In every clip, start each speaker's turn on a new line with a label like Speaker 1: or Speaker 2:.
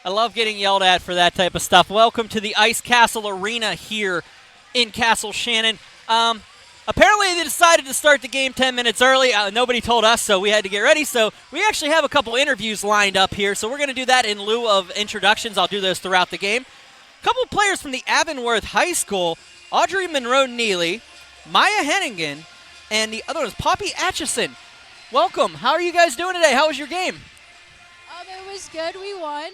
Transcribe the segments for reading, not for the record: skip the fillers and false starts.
Speaker 1: I love getting yelled at for that type of stuff. Welcome to the Ice Castle Arena here in Castle Shannon. Apparently, they decided to start the game 10 minutes early. Nobody told us, so we had to get ready. So we actually have a couple interviews lined up here. So we're going to do that in lieu of introductions. I'll do those throughout the game. A couple of players from the Avonworth High School, Audrey Monroe-Neely, Maya Hennigan, and the other one is Poppy Atchison. Welcome. How are you guys doing today? How was your game?
Speaker 2: It was good. We won.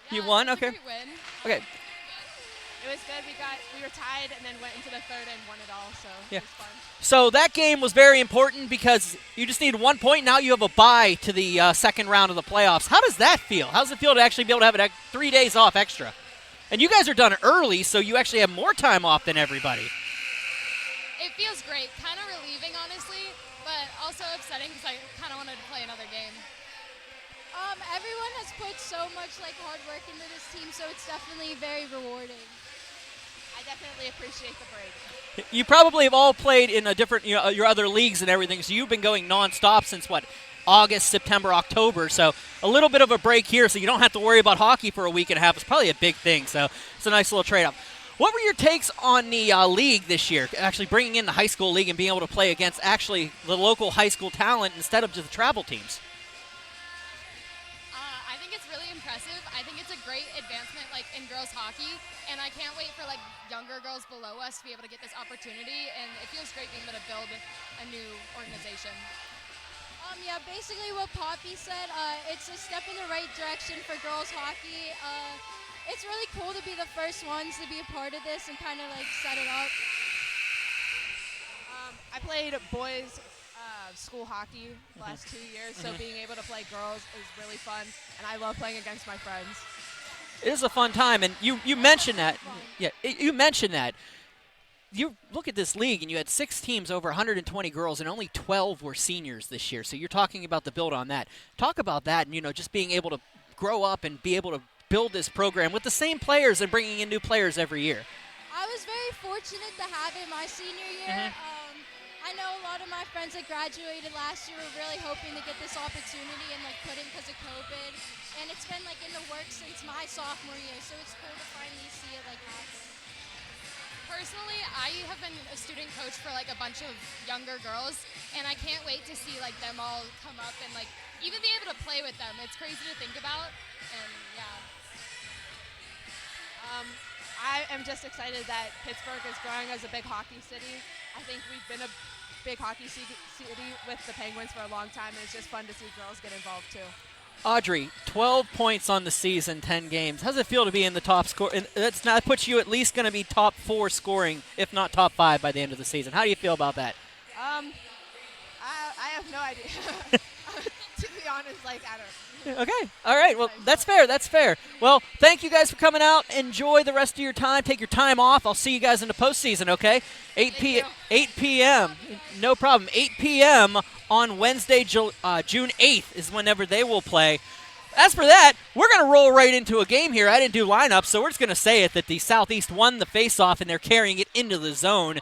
Speaker 1: You won? Okay.
Speaker 2: Great win.
Speaker 1: Okay.
Speaker 2: It was good. We were tied and then went into the third and won it all. So
Speaker 1: Yeah.
Speaker 2: it was fun.
Speaker 1: So that game was very important because you just need 1 point. Now you have a bye to the second round of the playoffs. How does that feel? How does it feel to actually be able to have 3 days off extra? And you guys are done early, so you actually have more time off than everybody.
Speaker 2: It feels great. Kind of relieving, honestly, but also upsetting because I kind of wanted to play another game. Everyone has put so much hard work into this team, so it's definitely very rewarding. I definitely appreciate the break.
Speaker 1: You probably have all played in a different, your other leagues and everything, so you've been going nonstop since August, September, October. So a little bit of a break here, so you don't have to worry about hockey for a week and a half. It's probably a big thing, so it's a nice little trade-off. What were your takes on the league this year, actually bringing in the high school league and being able to play against actually the local high school talent instead of just the travel teams?
Speaker 2: I think it's really impressive. I think it's a great advancement in girls hockey, and I can't wait for younger girls below us to be able to get this opportunity, and it feels great being able to build a new organization. Yeah, basically what Poppy said, it's a step in the right direction for girls hockey. It's really cool to be the first ones to be a part of this and kind of set it up.
Speaker 3: I played boys school hockey the last 2 years, so being able to play girls is really fun, and I love playing against my friends.
Speaker 1: It is a fun time, and you mentioned that. Yeah, you mentioned that. You look at this league, and you had 6 teams over 120 girls, and only 12 were seniors this year. So you're talking about the build on that. Talk about that, and just being able to grow up and be able to build this program with the same players and bringing in new players every year.
Speaker 2: I was very fortunate to have it my senior year. I know a lot of my friends that graduated last year were really hoping to get this opportunity and couldn't because of COVID. And it's been in the works since my sophomore year, so it's cool to finally see it happen. Personally, I have been a student coach for a bunch of younger girls, and I can't wait to see them all come up and even be able to play with them. It's crazy to think about, and yeah.
Speaker 3: I am just excited that Pittsburgh is growing as a big hockey city. I think we've been a big hockey city with the Penguins for a long time, and it's just fun to see girls get involved too.
Speaker 1: Audrey, 12 points on the season, 10 games. How does it feel to be in the top score? And that puts you at least going to be top 4 scoring, if not top 5 by the end of the season. How do you feel about that?
Speaker 3: I have no idea. To be honest, I don't.
Speaker 1: Okay. All right. Well, that's fair. That's fair. Well, thank you guys for coming out. Enjoy the rest of your time. Take your time off. I'll see you guys in the postseason, okay? 8 p.m. No problem. 8 p.m. on Wednesday, June 8th is whenever they will play. As for that, we're going to roll right into a game here. I didn't do lineups, so we're just going to say it that the Southeast won the faceoff, and they're carrying it into the zone.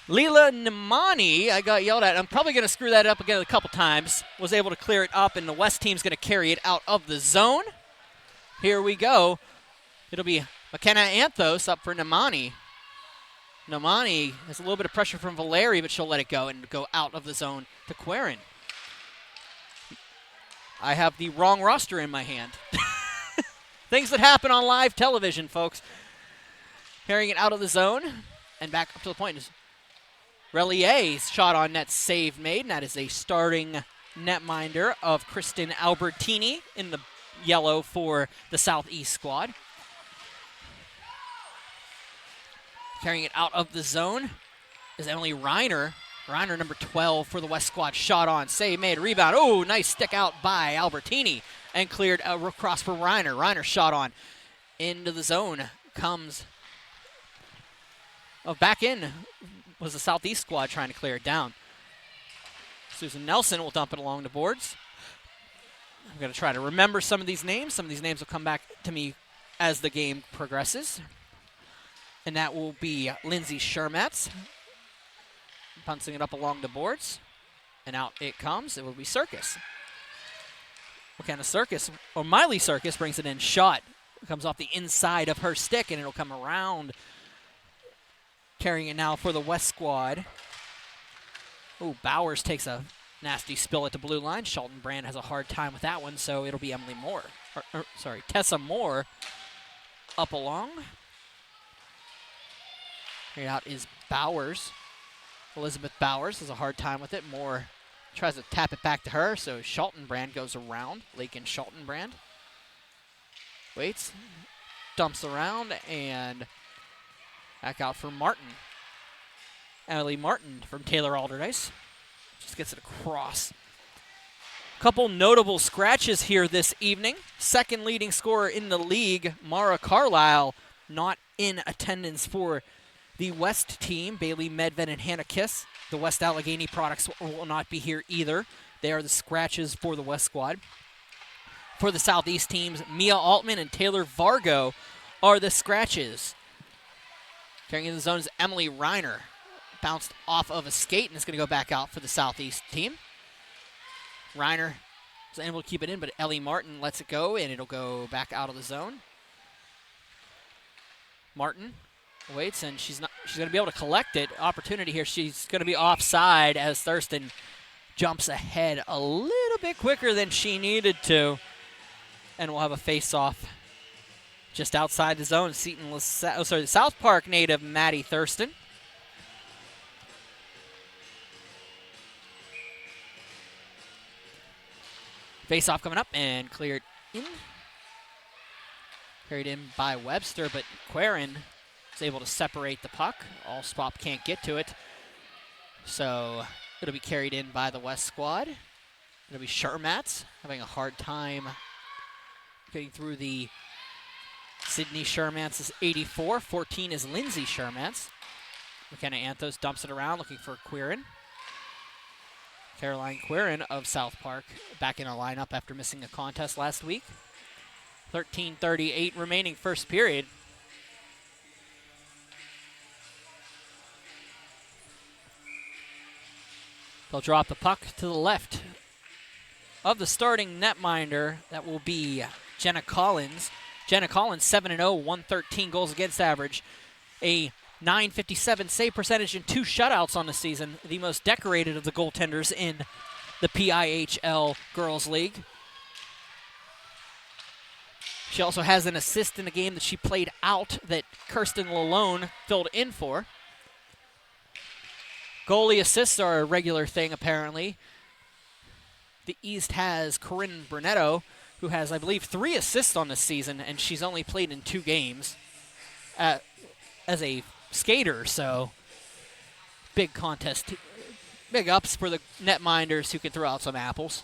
Speaker 1: Leela Nemani, I got yelled at. I'm probably going to screw that up again a couple times. Was able to clear it up, and the West team's going to carry it out of the zone. Here we go. It'll be McKenna Anthos up for Nemani. Nemani has a little bit of pressure from Valeri, but she'll let it go and go out of the zone to Querin. I have the wrong roster in my hand. Things that happen on live television, folks. Carrying it out of the zone and back up to the point is Relier's shot on net save made, and that is a starting netminder of Kristen Albertini in the yellow for the Southeast squad. Carrying it out of the zone is Emily Reiner. Reiner, number 12 for the West squad. Shot on, save made, rebound. Oh, nice stick out by Albertini and cleared across for Reiner. Reiner shot on into the zone. Comes back in was the Southeast squad trying to clear it down. Susan Nelson will dump it along the boards. I'm going to try to remember some of these names. Some of these names will come back to me as the game progresses. And that will be Lindsay Shermatz. Punching it up along the boards. And out it comes. It will be Circus. Miley Circus brings it in. Shot comes off the inside of her stick, and it'll come around. Carrying it now for the West squad. Oh, Bowers takes a nasty spill at the blue line. Shelton Brand has a hard time with that one, so it'll be Emily Moore. Tessa Moore up along. Carried out is Bowers. Elizabeth Bowers has a hard time with it. Moore tries to tap it back to her, so Schaltenbrand goes around. Lakin Schaltenbrand waits, dumps around, and back out for Martin. Emily Martin from Taylor Alderdice just gets it across. Couple notable scratches here this evening. Second leading scorer in the league, Mara Carlisle, not in attendance for the West team. Bailey Medved and Hannah Kiss. The West Allegheny products will not be here either. They are the scratches for the West squad. For the Southeast teams, Mia Altman and Taylor Vargo are the scratches. Carrying in the zone is Emily Reiner. Bounced off of a skate and is going to go back out for the Southeast team. Reiner is able to keep it in, but Ellie Martin lets it go, and it'll go back out of the zone. Martin waits, and she's going to be able to collect it. Opportunity here. She's going to be offside as Thurston jumps ahead a little bit quicker than she needed to, and we'll have a face-off just outside the zone. South Park native Maddie Thurston. Face-off coming up and cleared in. Carried in by Webster, but Querin is able to separate the puck. Allspop can't get to it. So it'll be carried in by the West squad. It'll be Shermatz having a hard time getting through the Sydney Shermatz is 84. 14 is Lindsay Shermatz. McKenna Anthos dumps it around looking for Querin. Caroline Querin of South Park back in a lineup after missing a contest last week. 13:38 remaining first period. They'll drop the puck to the left of the starting netminder. That will be Jenna Collins. Jenna Collins, 7-0, 113 goals against average. A .957 save percentage and 2 shutouts on the season. The most decorated of the goaltenders in the PIHL Girls League. She also has an assist in the game that she played out that Kirsten Lalone filled in for. Goalie assists are a regular thing, apparently. The East has Corinne Brunetto, who has, I believe, 3 assists on this season, and she's only played in 2 games as a skater, so big contest. Big ups for the netminders who can throw out some apples.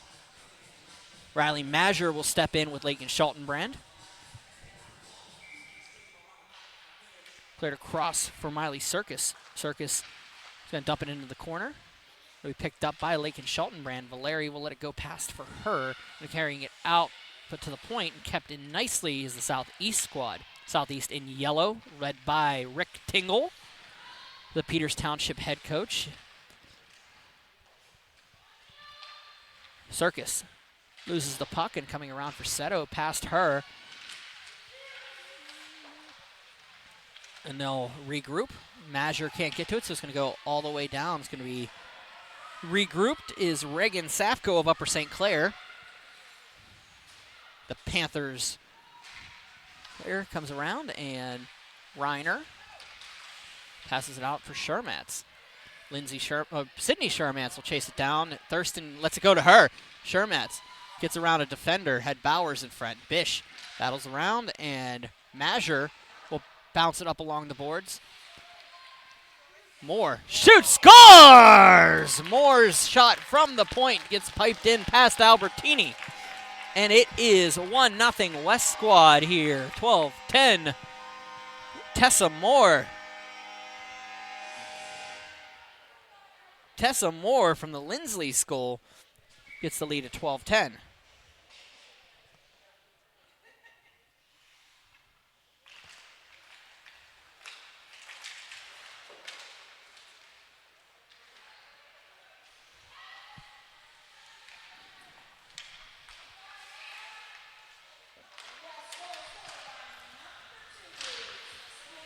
Speaker 1: Riley Mazur will step in with Lakin Schaltenbrand. Cleared across for Miley Circus. Circus is going to dump it into the corner. It'll be picked up by Lakin Schaltenbrand. Valeri will let it go past for her. And carrying it out, put to the point, and kept in nicely is the Southeast squad. Southeast in yellow, led by Rick Tingle, the Peters Township head coach. Circus loses the puck and coming around for Seto past her. And they'll regroup. Mazur can't get to it, so it's going to go all the way down. It's going to be regrouped is Reagan Safko of Upper St. Clair. The Panthers player comes around, and Reiner passes it out for Shermatz. Sydney Shermatz will chase it down. Thurston lets it go to her. Shermatz gets around a defender, had Bowers in front. Bish battles around, and Mazur will bounce it up along the boards. Moore shoots, scores! Moore's shot from the point gets piped in past Albertini. And it is 1-0 West squad here. 12-10. Tessa Moore. Tessa Moore from the Lindsley School gets the lead at 12-10.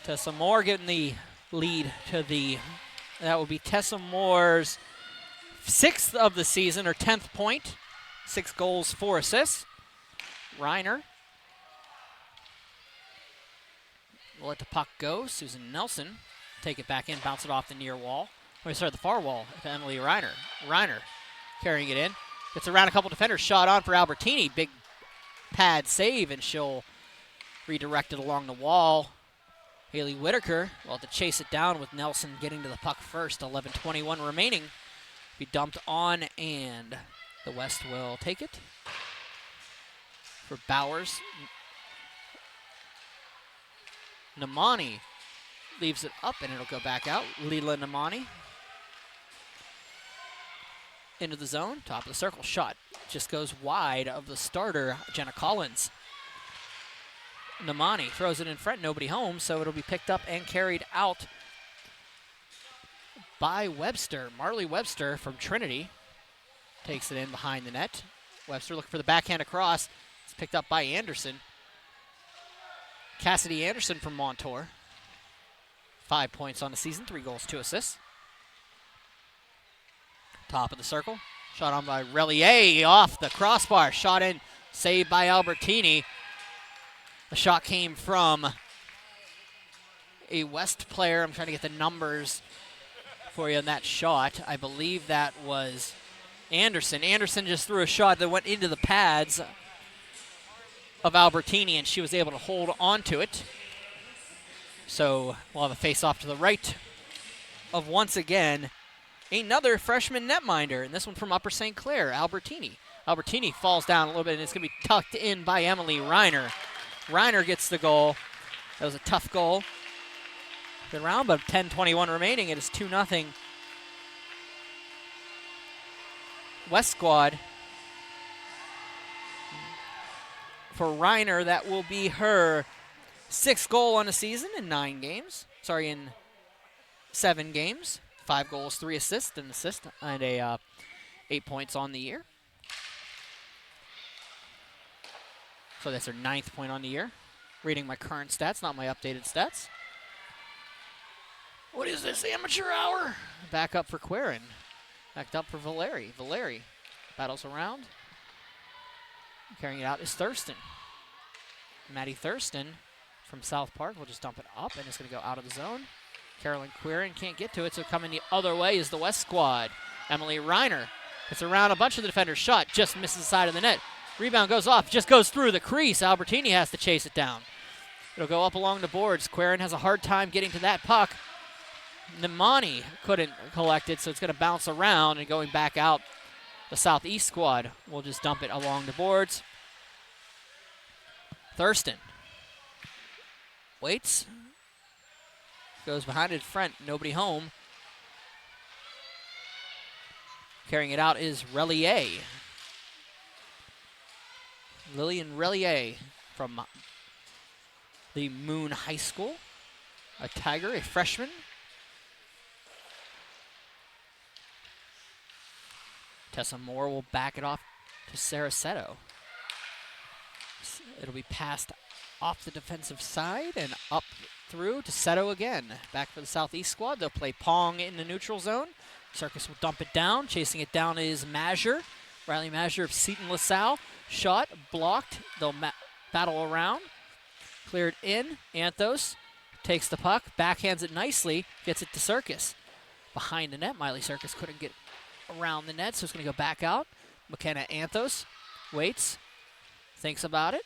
Speaker 1: Tessa Moore getting the lead to that will be Tessa Moore's 6th of the season, her 10th point. 6 goals, 4 assists. Reiner will let the puck go. Susan Nelson take it back in, bounce it off the near wall. The far wall to Emily Reiner. Reiner carrying it in. Gets around a couple defenders. Shot on for Albertini. Big pad save, and she'll redirect it along the wall. Haley Whitaker will have to chase it down with Nelson getting to the puck first. 11:21 remaining. Be dumped on, and the West will take it. For Bowers, Namani leaves it up, and it'll go back out. Leela Namani into the zone, top of the circle. Shot just goes wide of the starter, Jenna Collins. Namani throws it in front, nobody home, so it'll be picked up and carried out by Webster. Marley Webster from Trinity takes it in behind the net. Webster looking for the backhand across. It's picked up by Anderson. Cassidy Anderson from Montour. 5 points on the season, 3 goals, 2 assists. Top of the circle. Shot on by Relier off the crossbar. Shot in, saved by Albertini. The shot came from a West player. I'm trying to get the numbers for you on that shot. I believe that was Anderson. Anderson just threw a shot that went into the pads of Albertini, and she was able to hold on to it. So we'll have a face-off to the right of, once again, another freshman netminder, and this one from Upper St. Clair, Albertini. Albertini falls down a little bit, and it's going to be tucked in by Emily Reiner. Reiner gets the goal. That was a tough goal. Good round, but 10:21 remaining. It is 2-0. West squad. For Reiner, that will be her 6th goal on the season in 9 games. Sorry, in 7 games. 5 goals, 3 assists, and 8 points on the year. So that's her 9th point on the year. Reading my current stats, not my updated stats. What is this, amateur hour? Back up for Quirin. Backed up for Valeri. Valeri battles around. Carrying it out is Thurston. Maddie Thurston from South Park will just dump it up, and it's going to go out of the zone. Carolyn Quirin can't get to it, so coming the other way is the West squad. Emily Reiner gets around a bunch of the defenders. Shot just misses the side of the net. Rebound goes off, just goes through the crease. Albertini has to chase it down. It'll go up along the boards. Quirin has a hard time getting to that puck. Namani couldn't collect it, so it's going to bounce around and going back out. The Southeast squad will just dump it along the boards. Thurston waits. Goes behind it front, nobody home. Carrying it out is Relier. Lillian Relier from the Moon High School. A Tiger, a freshman. Tessa Moore will back it off to Sarah Seto. It'll be passed off the defensive side and up through to Seto again. Back for the Southeast squad. They'll play Pong in the neutral zone. Circus will dump it down. Chasing it down is Mazur. Riley Mazur of Seton LaSalle. Shot, blocked. They'll battle around. Cleared in. Anthos takes the puck, backhands it nicely, gets it to Circus. Behind the net, Miley Circus couldn't get around the net, so it's going to go back out. McKenna Anthos waits, thinks about it.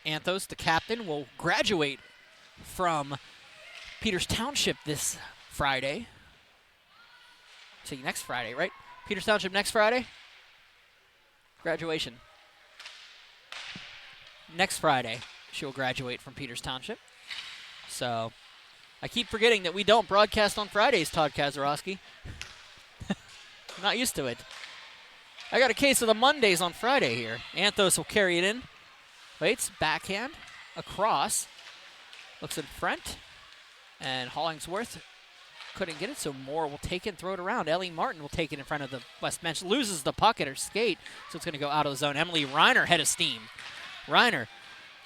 Speaker 1: Anthos, the captain, will graduate from Peters Township this Friday. See, next Friday, right? Peters Township next Friday? Graduation. Next Friday, she'll graduate from Peters Township. So, I keep forgetting that we don't broadcast on Fridays, Todd Kazarowski. I'm not used to it. I got a case of the Mondays on Friday here. Anthos will carry it in. Waits, backhand, across. Looks in front. And Hollingsworth couldn't get it, so Moore will take it and throw it around. Ellie Martin will take it in front of the West bench. Loses the puck at her skate, so it's going to go out of the zone. Emily Reiner, head of steam. Reiner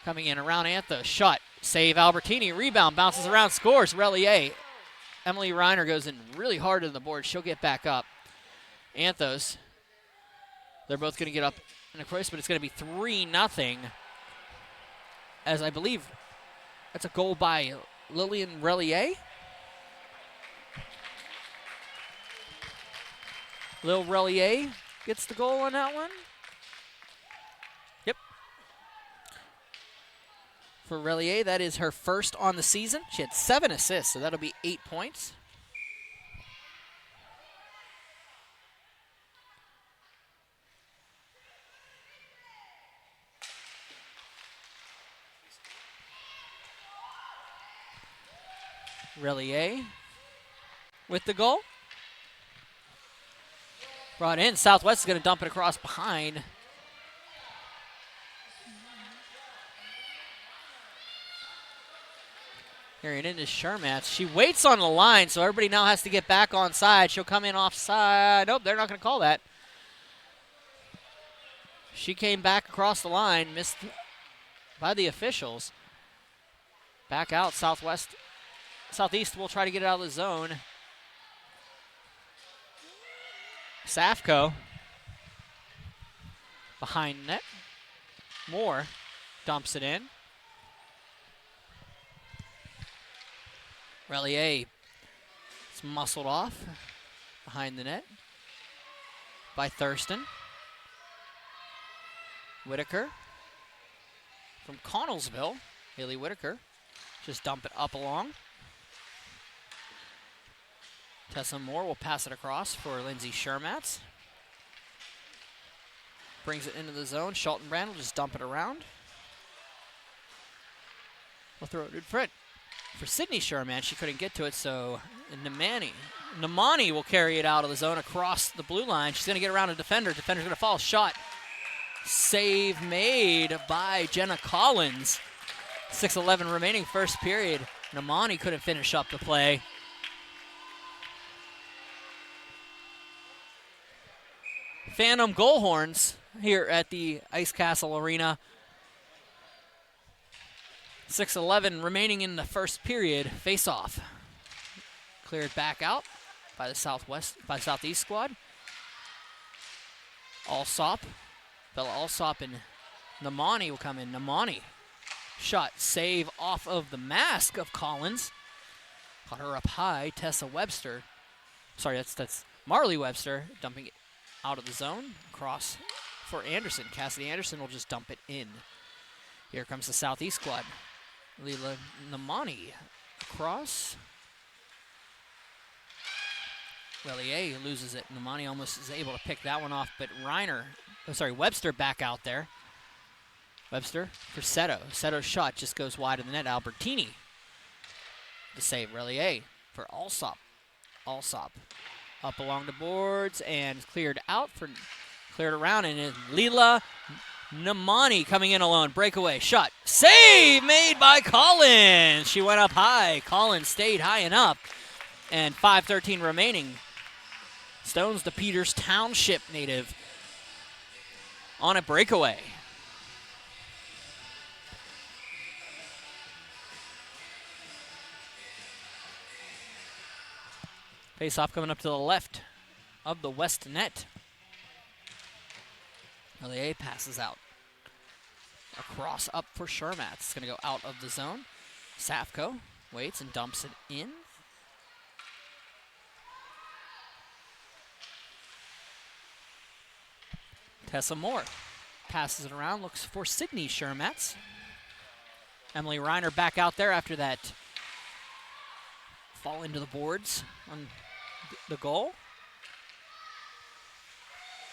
Speaker 1: Coming in around Antha. Shot. Save Albertini. Rebound. Bounces around. Scores. Relier. Emily Reiner goes in really hard to the board. She'll get back up. Anthos. They're both going to get up in a cross, but it's going to be 3-0. As I believe that's a goal by Lillian Relier. Lil Relier gets the goal on that one. Yep. For Relier, that is her first on the season. She had 7 assists, so that'll be 8 points. Relier with the goal. Brought in. Southwest is going to dump it across behind. Carrying into Shermatz. She waits on the line, so everybody now has to get back on side. She'll come in offside. Nope, they're not going to call that. She came back across the line, missed by the officials. Back out. Southeast will try to get it out of the zone. Safco behind net. Moore dumps it in. Relier is muscled off behind the net by Thurston. Whitaker from Connellsville. Haley Whitaker just dump it up along. Tessa Moore will pass it across for Lindsay Shermatz. Brings it into the zone. Schultenbrand will just dump it around. We'll throw it in front for Sydney Shermatz. She couldn't get to it, so Namani will carry it out of the zone across the blue line. She's going to get around a defender. Defender's going to fall. Shot. Save made by Jenna Collins. 6:11 remaining first period. Namani couldn't finish up the play. Phantom goal horns here at the Ice Castle Arena. 6:11 remaining in the first period. Face off. Cleared back out by the Southeast squad. Alsop. Bella Alsop and Namani will come in. Namani. Shot. Save off of the mask of Collins. Caught her up high. Tessa Webster. Sorry, that's Marley Webster dumping it out of the zone. Across for Anderson. Cassidy Anderson will just dump it in. Here comes the Southeast squad. Leela Namani across. Relier loses it. Namani almost is able to pick that one off, but Webster back out there. Webster for Seto. Seto's shot just goes wide of the net. Albertini to save. Relier for Alsop. Alsop up along the boards and cleared around, and is Leela Namani coming in alone. Breakaway shot. Save made by Collins. She went up high. Collins stayed high enough. And 5:13 remaining. Stones, the Peters Township native, on a breakaway. Face-off coming up to the left of the west net. Relier passes out. Across up for Shermatz. It's going to go out of the zone. Safco waits and dumps it in. Tessa Moore passes it around, looks for Sydney Shermatz. Emily Reiner back out there after that fall into the boards on the goal.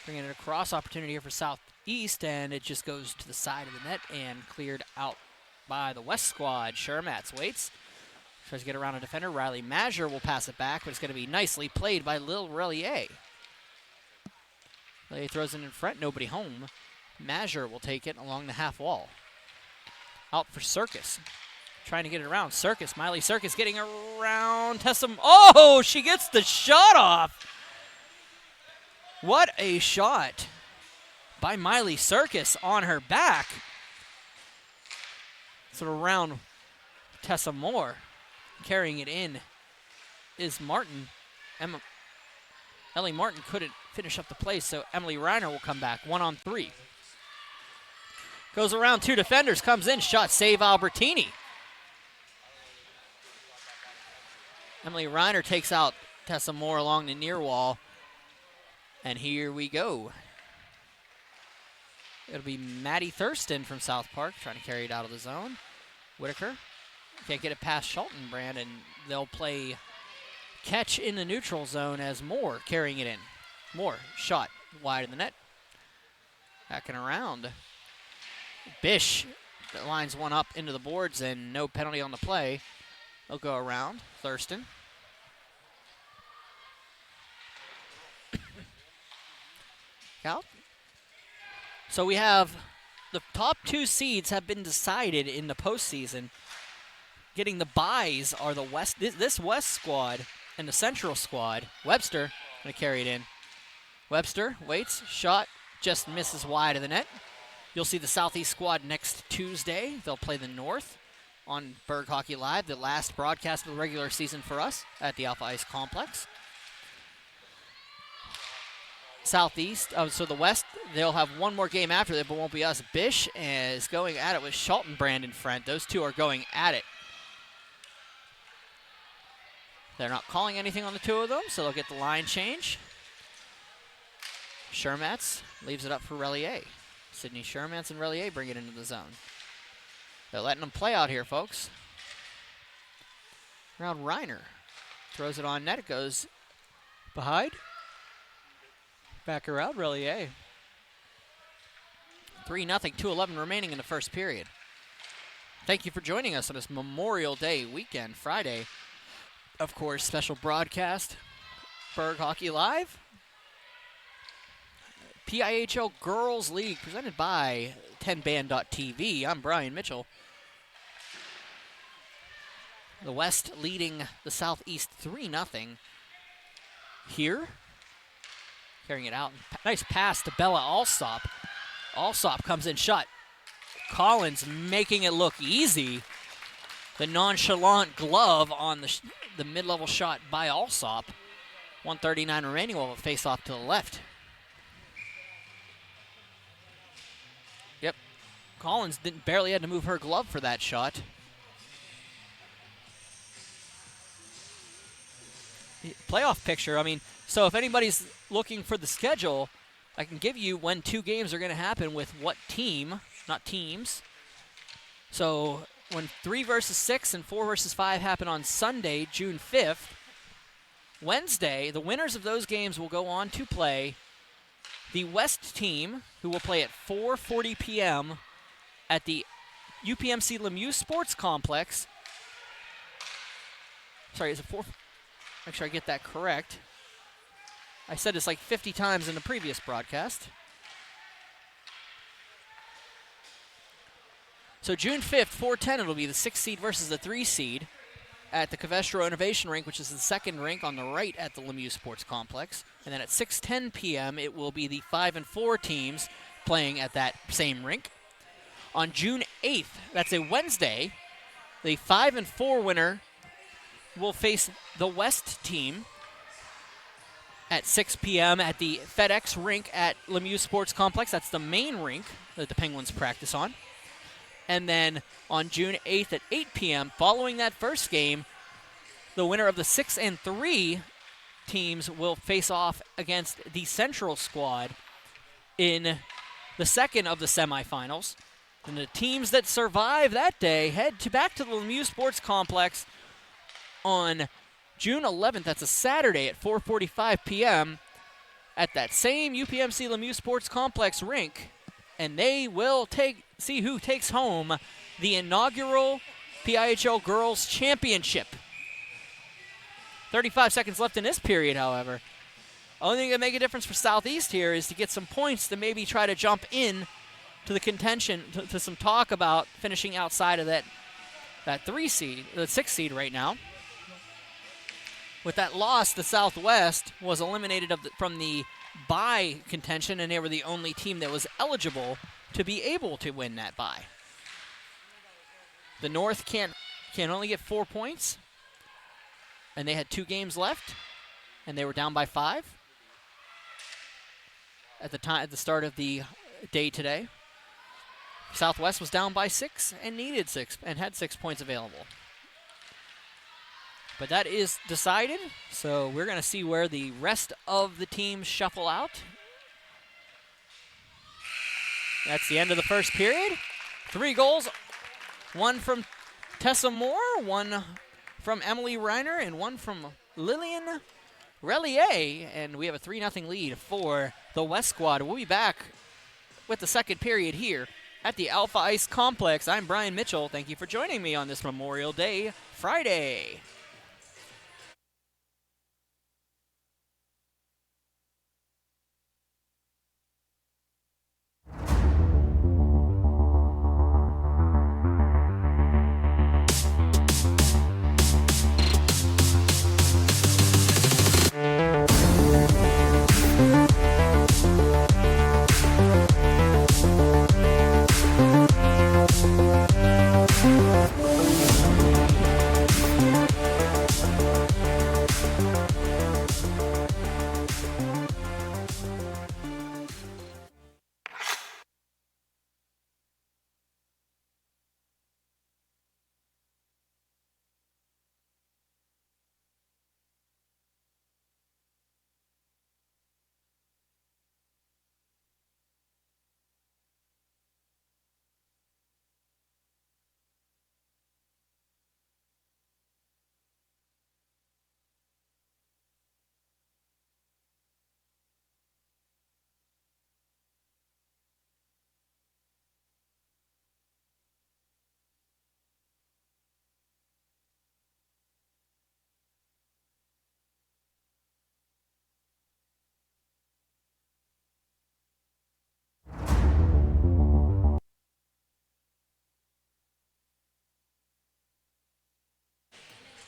Speaker 1: Bringing it across, opportunity here for Southeast, and it just goes to the side of the net and cleared out by the West squad. Shermatz waits, tries to get around a defender. Riley Mazur will pass it back, but it's going to be nicely played by Lil Relier. Relier throws it in front, nobody home. Mazur will take it along the half wall. Out for Circus. Trying to get it around. Circus, Miley Circus getting around Tessa. Oh, she gets the shot off. What a shot by Miley Circus on her back. So around Tessa Moore. Carrying it in is Martin. Ellie Martin couldn't finish up the play, so Emily Reiner will come back. 1-on-3. Goes around 2 defenders, comes in, shot, save Albertini. Emily Reiner takes out Tessa Moore along the near wall. And here we go. It'll be Maddie Thurston from South Park trying to carry it out of the zone. Whitaker can't get it past Schultenbrand, and they'll play catch in the neutral zone as Moore carrying it in. Moore, shot wide of the net. Backing around. Bish lines one up into the boards, and no penalty on the play. They'll go around. Thurston. Out. So we have the top 2 seeds have been decided in the postseason. Getting the byes are the West, this West squad and the Central squad. Webster going to carry it in. Webster waits, shot, just misses wide of the net. You'll see the Southeast squad next Tuesday. They'll play the North on Berg Hockey Live, the last broadcast of the regular season for us at the Alpha Ice Complex. Southeast, so the West, they'll have one more game after that, but won't be us. Bish is going at it with Schultenbrand in front. Those two are going at it. They're not calling anything on the two of them, so they'll get the line change. Shermatz leaves it up for Relier. Sydney Shermatz and Relier bring it into the zone. They're letting them play out here, folks. Around Reiner. Throws it on net. It goes behind. Back around, Relier. 3-0, 2:11 remaining in the first period. Thank you for joining us on this Memorial Day weekend, Friday. Of course, special broadcast, Berg Hockey Live. PIHL Girls League presented by 10band.tv. I'm Brian Mitchell. The West leading the Southeast 3-0 here. Carrying it out. Nice pass to Bella Alsop. Alsop comes in, shot. Collins making it look easy. The nonchalant glove on the mid-level shot by Alsop. 1:39 remaining. We'll have a face-off to the left. Yep. Collins barely had to move her glove for that shot. Playoff picture, I mean, so if anybody's looking for the schedule, I can give you when 2 games are going to happen with what team, not teams. So when 3 versus 6 and 4 versus 5 happen on Sunday, June 5th, Wednesday, the winners of those games will go on to play the West team, who will play at 4:40 p.m. at the UPMC Lemieux Sports Complex. Sorry, is it 4? Make sure I get that correct. I said this like 50 times in the previous broadcast. So June 5th, 4:10, it'll be the 6 seed versus the 3 seed at the Covestro Innovation Rink, which is the second rink on the right at the Lemieux Sports Complex. And then at 6:10 p.m., it will be the 5 and 4 teams playing at that same rink. On June 8th, that's a Wednesday, the 5 and 4 winner will face the West team at 6 p.m. at the FedEx rink at Lemieux Sports Complex. That's the main rink that the Penguins practice on. And then on June 8th at 8 p.m., following that first game, the winner of the 6 and 3 teams will face off against the Central squad in the second of the semifinals. And the teams that survive that day head back to the Lemieux Sports Complex on June 11th. That's a Saturday at 4:45 p.m. at that same UPMC Lemieux Sports Complex rink, and they will see who takes home the inaugural PIHL Girls Championship. 35 seconds left in this period, however. Only thing that make a difference for Southeast here is to get some points to maybe try to jump in to the contention, to some talk about finishing outside of that 3 seed, the 6 seed right now. With that loss, the Southwest was eliminated from the bye contention, and they were the only team that was eligible to be able to win that bye. The North can only get 4 points, and they had 2 games left, and they were down by 5 at the start of the day today. Southwest was down by 6 and needed 6 and had 6 points available. But that is decided, so we're going to see where the rest of the teams shuffle out. That's the end of the first period. 3 goals, 1 from Tessa Moore, 1 from Emily Reiner, and 1 from Lillian Relier. And we have a 3-0 lead for the West squad. We'll be back with the second period here at the Alpha Ice Complex. I'm Brian Mitchell. Thank you for joining me on this Memorial Day Friday.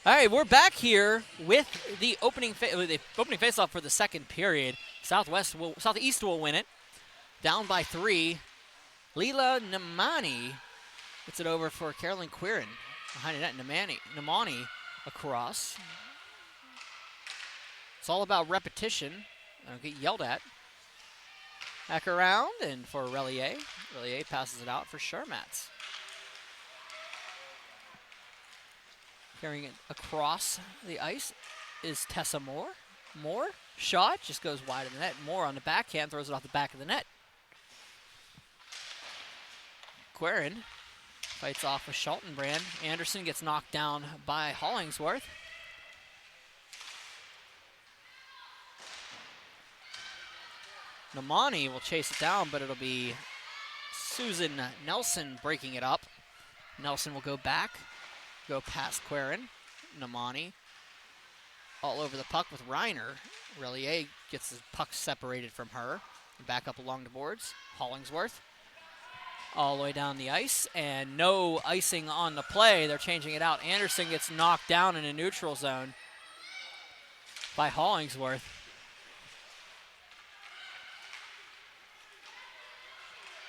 Speaker 1: All right, we're back here with the opening face-off for the second period. Southeast will win it, down by 3. Leela Namani gets it over for Carolyn Quirin. Behind the net, Namani across. It's all about repetition. I don't get yelled at. Back around, and for Relier. Relier passes it out for Shermatz. Carrying it across the ice is Tessa Moore. Moore, shot, just goes wide of the net. Moore on the backhand, throws it off the back of the net. Quirin fights off with Schultenbrand. Anderson gets knocked down by Hollingsworth. Namani will chase it down, but it'll be Susan Nelson breaking it up. Nelson will go back. Go past Quirin. Namani all over the puck with Reiner. Relier gets the puck separated from her. Back up along the boards. Hollingsworth all the way down the ice, and no icing on the play. They're changing it out. Anderson gets knocked down in a neutral zone by Hollingsworth.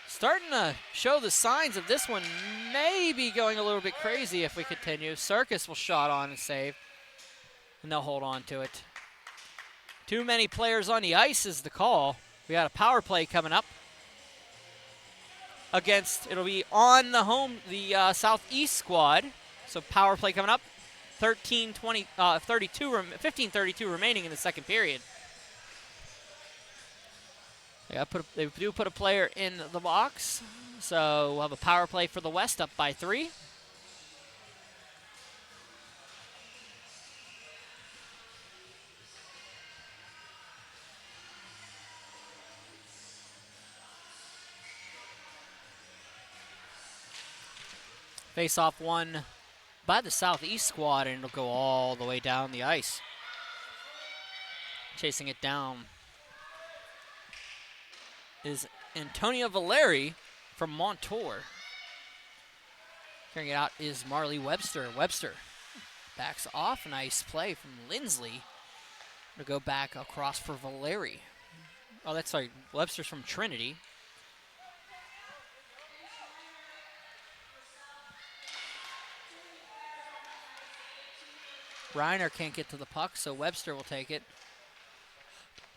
Speaker 1: Starting to show the signs of this one maybe going a little bit crazy if we continue. Circus will shot on and save, and they'll hold on to it. Too many players on the ice is the call. We got a power play coming up it'll be on the Southeast squad. So power play coming up. 15:32 remaining in the second period. They do put a player in the box, so we'll have a power play for the West, up by 3. Face-off won by the Southeast squad, and it'll go all the way down the ice. Chasing it down is Antonia Valeri from Montour. Carrying it out is Marley Webster. Webster backs off. Nice play from Lindsley to go back across for Valeri. Webster's from Trinity. Reiner can't get to the puck, so Webster will take it.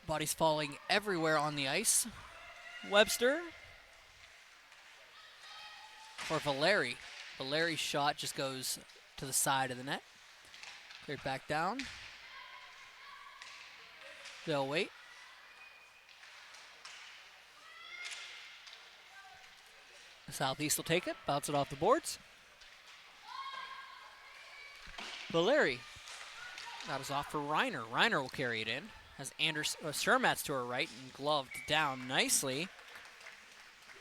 Speaker 1: Body's falling everywhere on the ice. Webster for Valeri. Valeri's shot just goes to the side of the net. Cleared back down. They'll wait. Southeast will take it, bounce it off the boards. Valeri. That was off for Reiner. Reiner will carry it in. Has Shermatz to her right and gloved down nicely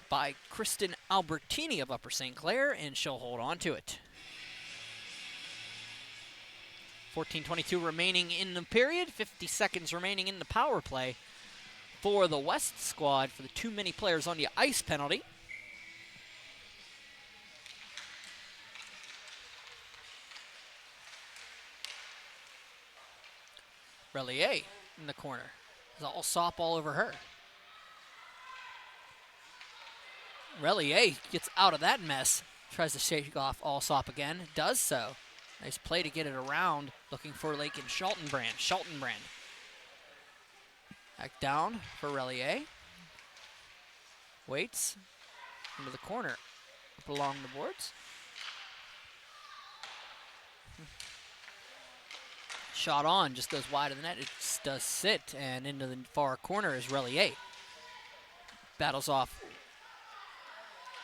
Speaker 1: by Kristen Albertini of Upper St. Clair, and she'll hold on to it. 14:22 remaining in the period, 50 seconds remaining in the power play for the West squad for the too many players on the ice penalty. Relier in the corner. There's all sop all over her. Relier gets out of that mess. Tries to shake off Allsop again. Does so. Nice play to get it around. Looking for Lakin Schaltenbrand. Schaltenbrand. Back down for Relier. Waits. Into the corner. Up along the boards. Shot on, just goes wide of the net. It just does sit, and into the far corner is Relier. Battles off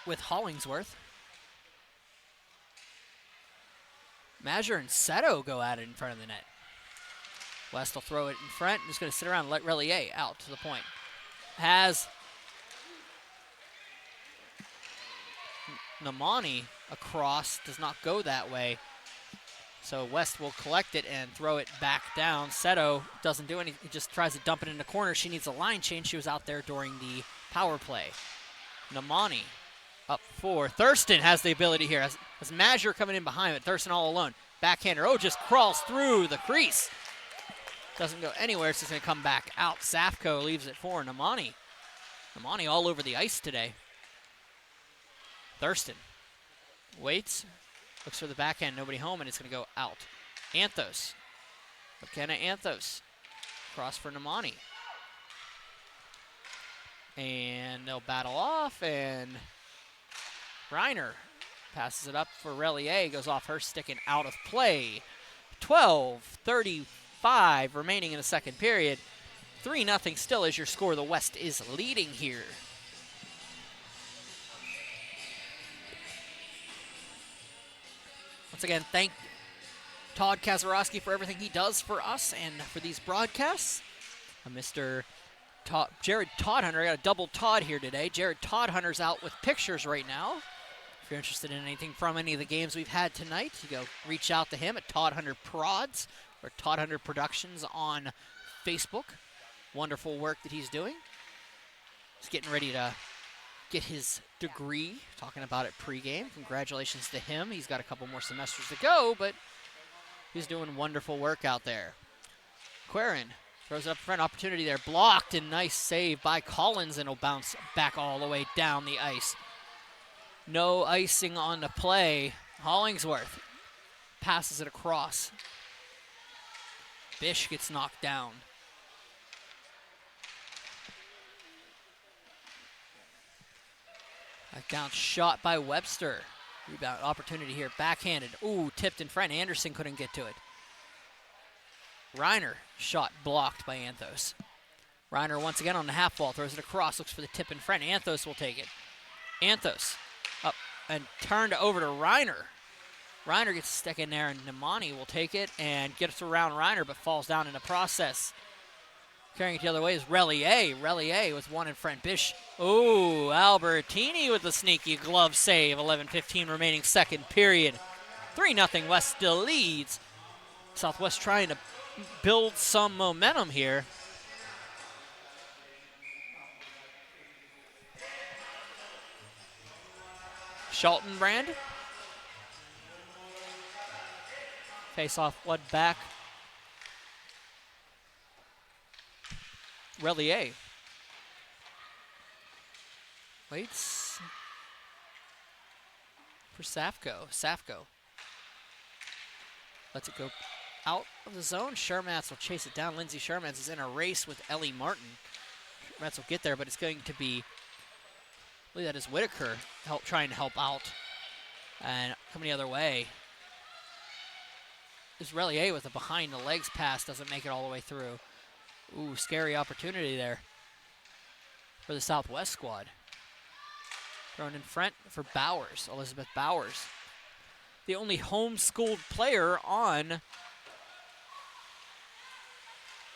Speaker 1: with Hollingsworth. Mazur and Seto go at it in front of the net. West will throw it in front. Just going to sit around and let Relier out to the point. Has Namani across, does not go that way. So West will collect it and throw it back down. Seto doesn't do anything, he just tries to dump it in the corner. She needs a line change. She was out there during the power play. Namani up for Thurston has the ability here. As Mazur coming in behind it, Thurston all alone. Backhander, just crawls through the crease. Doesn't go anywhere, it's just gonna come back out. Safko leaves it for Namani. Namani all over the ice today. Thurston waits. Looks for the backhand, nobody home, and it's going to go out. Anthos. McKenna Anthos. Cross for Namani. And they'll battle off, and Reiner passes it up for Relier. Goes off her stick and out of play. 12:35 remaining in the second period. 3-0 still is your score. The West is leading here. Once again, thank Todd Kazarowski for everything he does for us and for these broadcasts. Mr. Jared Toddhunter, I got a double Todd here today. Jared Toddhunter's out with pictures right now. If you're interested in anything from any of the games we've had tonight, you go reach out to him at Toddhunter Prods or Toddhunter Productions on Facebook. Wonderful work that he's doing. He's getting ready to get his degree, talking about it pregame. Congratulations to him. He's got a couple more semesters to go, but he's doing wonderful work out there. Querin throws it up front, opportunity there, blocked, and nice save by Collins, and will bounce back all the way down the ice. No icing on the play. Hollingsworth passes it across. Bish gets knocked down. Back down, shot by Webster. Rebound opportunity here, backhanded. Ooh, tipped in front. Anderson couldn't get to it. Reiner, shot blocked by Anthos. Reiner once again on the half ball, throws it across, looks for the tip in front. Anthos will take it. Anthos up and turned over to Reiner. Reiner gets a stick in there, and Namani will take it and gets around Reiner, but falls down in the process. Carrying it the other way is Relier. Relier with one in front. Bish. Ooh, Albertini with the sneaky glove save. 11:15 remaining second period. 3-0 West still leads. Southwest trying to build some momentum here. Schaltenbrand. Face off one back. Relier. Waits for Safko. Safko lets it go out of the zone. Shermatz will chase it down. Lindsay Shermatz is in a race with Ellie Martin. Shermatz will get there, but it's going to be, I believe that is Whitaker trying to help out. And coming the other way is Relier with a behind the legs pass. Doesn't make it all the way through. Ooh, scary opportunity there for the Southwest squad. Thrown in front for Bowers, Elizabeth Bowers. The only homeschooled player on.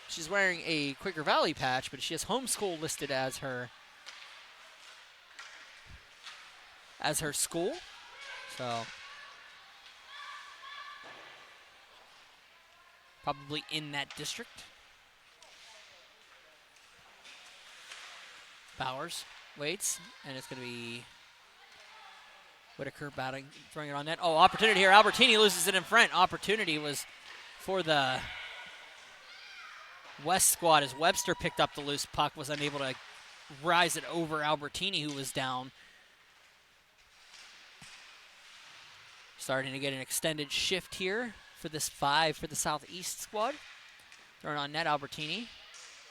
Speaker 1: She's wearing a Quaker Valley patch, but she has homeschool listed as her school. So probably in that district. Bowers waits, and it's going to be Whitaker batting, throwing it on net. Oh, opportunity here. Albertini loses it in front. Opportunity was for the West squad as Webster picked up the loose puck, was unable to rise it over Albertini, who was down. Starting to get an extended shift here for this 5 for the Southeast squad. Throwing on net, Albertini.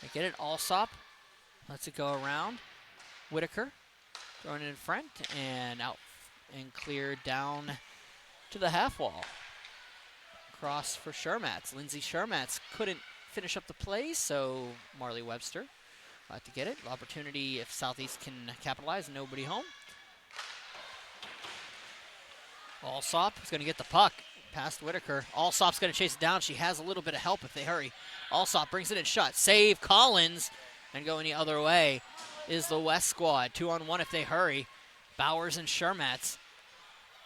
Speaker 1: They get it, Alsop. Lets it go around. Whitaker throwing it in front and out and cleared down to the half wall. Cross for Shermatz. Lindsay Shermatz couldn't finish up the play, so Marley Webster will have to get it. Opportunity if Southeast can capitalize, nobody home. Alsop is going to get the puck past Whitaker. Alsop's going to chase it down. She has a little bit of help if they hurry. Alsop brings it in, shot. Save Collins, and going the other way is the West squad. 2-on-1 if they hurry. Bowers and Shermatz.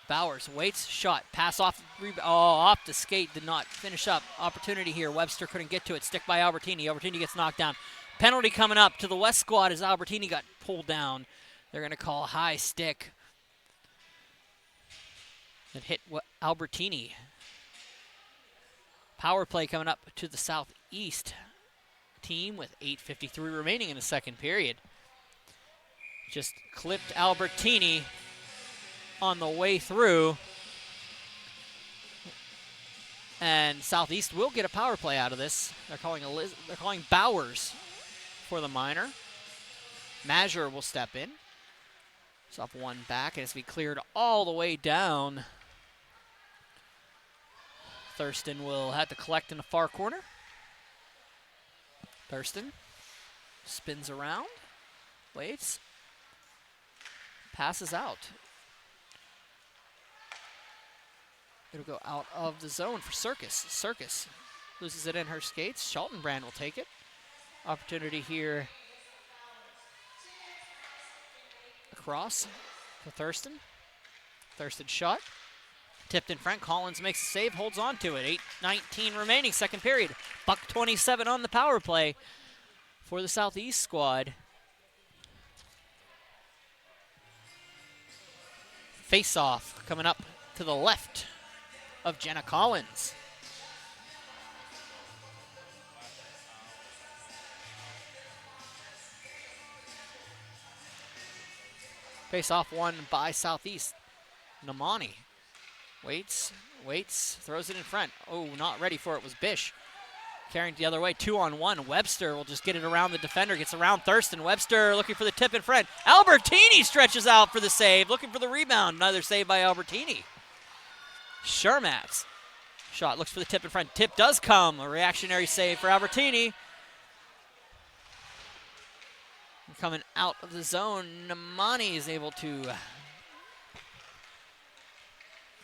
Speaker 1: Bowers waits, shot, pass off, off the skate, did not finish up. Opportunity here, Webster couldn't get to it, stick by Albertini. Albertini gets knocked down. Penalty coming up to the West squad as Albertini got pulled down. They're going to call high stick. It hit Albertini. Power play coming up to the Southeast team with 8:53 remaining in the second period. Just clipped Albertini on the way through. And Southeast will get a power play out of this. They're calling Bowers for the minor. Mazur will step in. It's up one back, and it's going to be cleared all the way down. Thurston will have to collect in the far corner. Thurston spins around, waits, passes out. It'll go out of the zone for Circus. Circus loses it in her skates. Schaltenbrand will take it. Opportunity here across for Thurston. Thurston shot. Tipped in front. Collins makes a save, holds on to it. 8:19 remaining, second period. $1.27 on the power play for the Southeast squad. Face-off coming up to the left of Jenna Collins. Face-off won by Southeast. Namani waits, throws it in front. Oh, not ready for it was Bish. Carrying it the other way, 2-on-1. Webster will just get it around the defender, gets around Thurston. Webster looking for the tip in front. Albertini stretches out for the save, looking for the rebound. Another save by Albertini. Shermatz. Shot, looks for the tip in front. Tip does come. A reactionary save for Albertini. Coming out of the zone, Namani is able to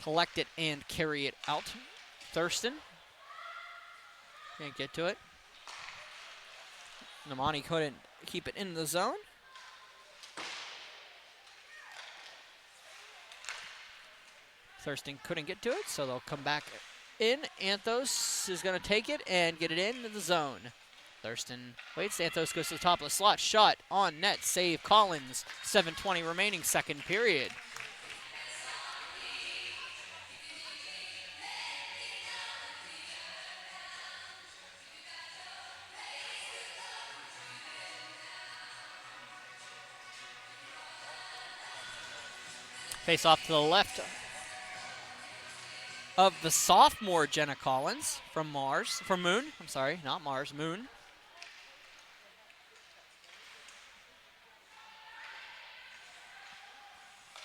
Speaker 1: collect it and carry it out. Thurston can't get to it. Namani couldn't keep it in the zone. Thurston couldn't get to it, so they'll come back in. Anthos is going to take it and get it into the zone. Thurston waits. Anthos goes to the top of the slot. Shot on net. Save Collins. 7:20 remaining, second period. Face off to the left of the sophomore Jenna Collins from Moon. I'm sorry, not Mars, Moon.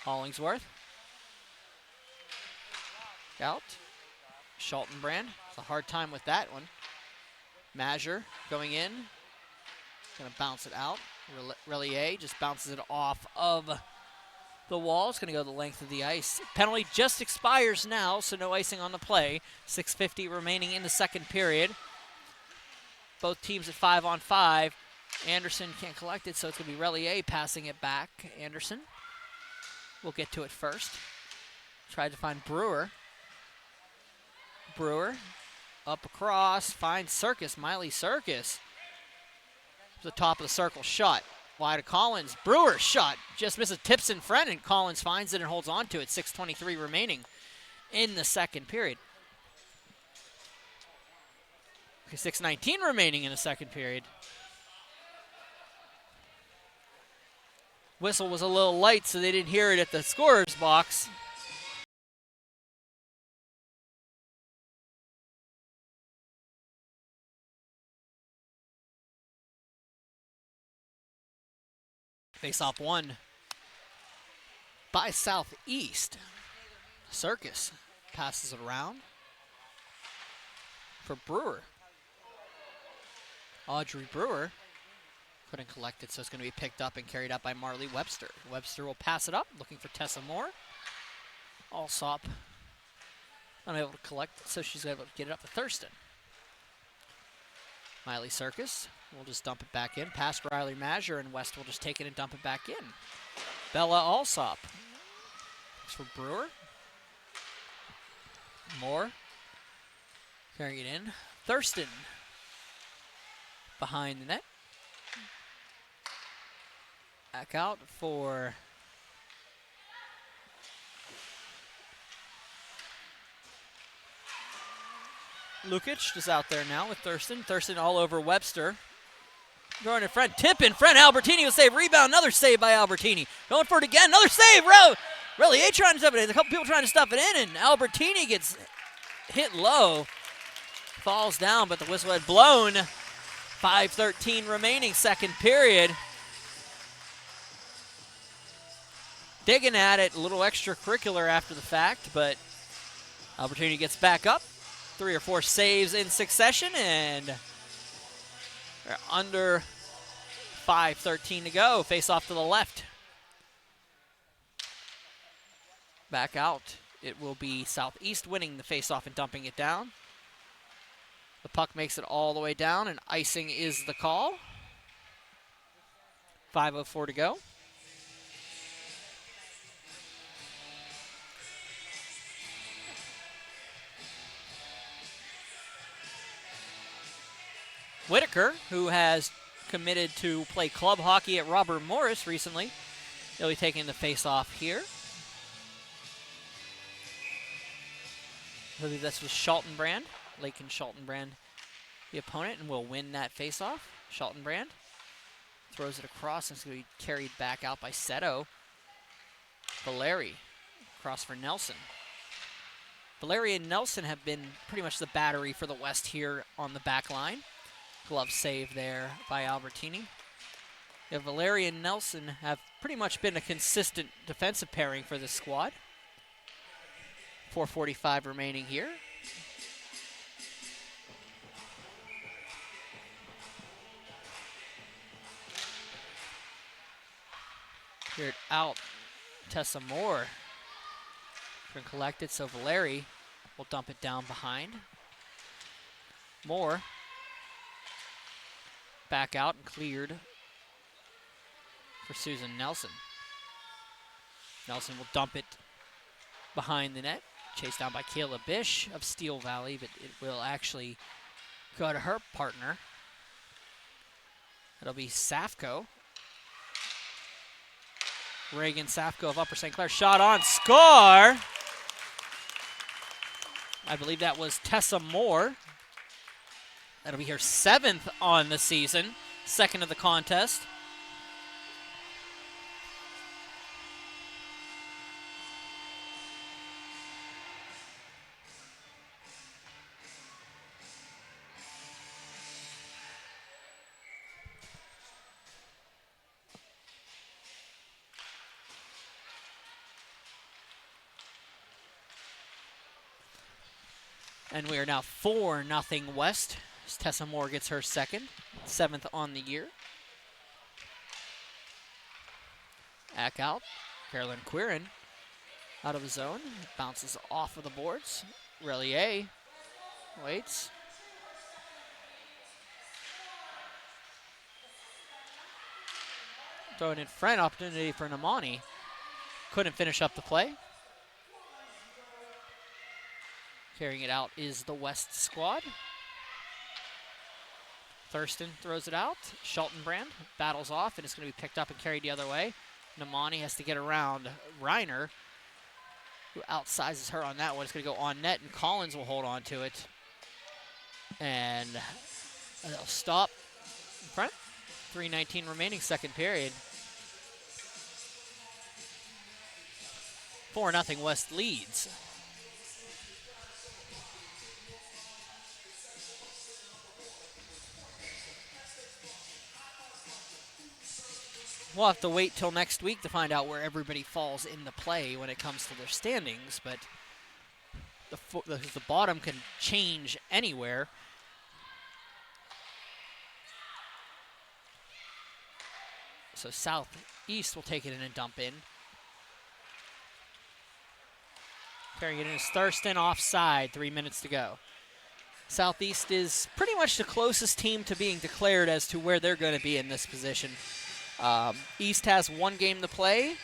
Speaker 1: Hollingsworth. Out. Schultenbrand. It's a hard time with that one. Mazur going in. Going to bounce it out. Relier just bounces it off of the wall. It's going to go the length of the ice. Penalty just expires now, so no icing on the play. 6:50 remaining in the second period. Both teams at 5-on-5. Anderson can't collect it, so it's going to be Relier passing it back. Anderson will get to it first. Tried to find Brewer. Brewer up across, finds Circus, Miley Circus. The top of the circle shot. Wide of Collins. Brewer shot. Just misses, tips in front, and Collins finds it and holds on to it. 6:23 remaining in the second period. Okay, 6:19 remaining in the second period. Whistle was a little light, so they didn't hear it at the scorer's box. Face-off won by Southeast. Circus passes it around for Brewer. Audrey Brewer couldn't collect it, so it's going to be picked up and carried up by Marley Webster. Webster will pass it up, looking for Tessa Moore. Alsop unable to collect it, so she's able to get it up to Thurston. Miley Circus will just dump it back in, past Riley Mazur, and West will just take it and dump it back in. Bella Alsop. Thanks for Brewer. Moore carrying it in. Thurston behind the net. Back out for Lukic, just out there now with Thurston. Thurston all over Webster. Going in front, tip in front. Albertini will save, rebound, another save by Albertini. Going for it again, another save. Really, trying to stuff it in. A couple people trying to stuff it in, and Albertini gets hit low. Falls down, but the whistle had blown. 5:13 remaining, second period. Digging at it, a little extracurricular after the fact, but Albertini gets back up. 3 or 4 saves in succession, and we're under 5:13 to go. Face off to the left. Back out. It will be Southeast winning the face-off and dumping it down. The puck makes it all the way down, and icing is the call. 5:04 to go. Whitaker, who has committed to play club hockey at Robert Morris recently, he'll be taking the face-off here. I believe this was Schultenbrand, Lakin Schultenbrand, the opponent, and will win that face-off. Schultenbrand throws it across, and it's going to be carried back out by Seto. Valeri, across for Nelson. Valeri and Nelson have been pretty much the battery for the West here on the back line. Glove save there by Albertini. Yeah, Valeri and Nelson have pretty much been a consistent defensive pairing for this squad. 4:45 remaining here. Cleared out. Tessa Moore can collect it, so Valeri will dump it down behind. Moore back out and cleared for Susan Nelson. Nelson will dump it behind the net. Chased down by Kayla Bish of Steel Valley, but it will actually go to her partner. It'll be Safko. Reagan Safko of Upper St. Clair. Shot on, score! I believe that was Tessa Moore. That'll be her 7th on the season, 2nd of the contest. And we are now 4-0 West as Tessa Moore gets her second, 7th on the year. Back out. Carolyn Quirin out of the zone. Bounces off of the boards. Relier waits. Throwing in front, opportunity for Namani. Couldn't finish up the play. Carrying it out is the West squad. Thurston throws it out. Schultenbrand battles off, and it's going to be picked up and carried the other way. Namani has to get around Reiner, who outsizes her on that one. It's going to go on net, and Collins will hold on to it. And they'll stop in front. 3:19 remaining, second period. 4-0 West leads. We'll have to wait till next week to find out where everybody falls in the play when it comes to their standings, but the bottom can change anywhere. So Southeast will take it in and dump in. Carrying it in is Thurston offside, 3 minutes to go. Southeast is pretty much the closest team to being declared as to where they're going to be in this position. East has 1 game to play.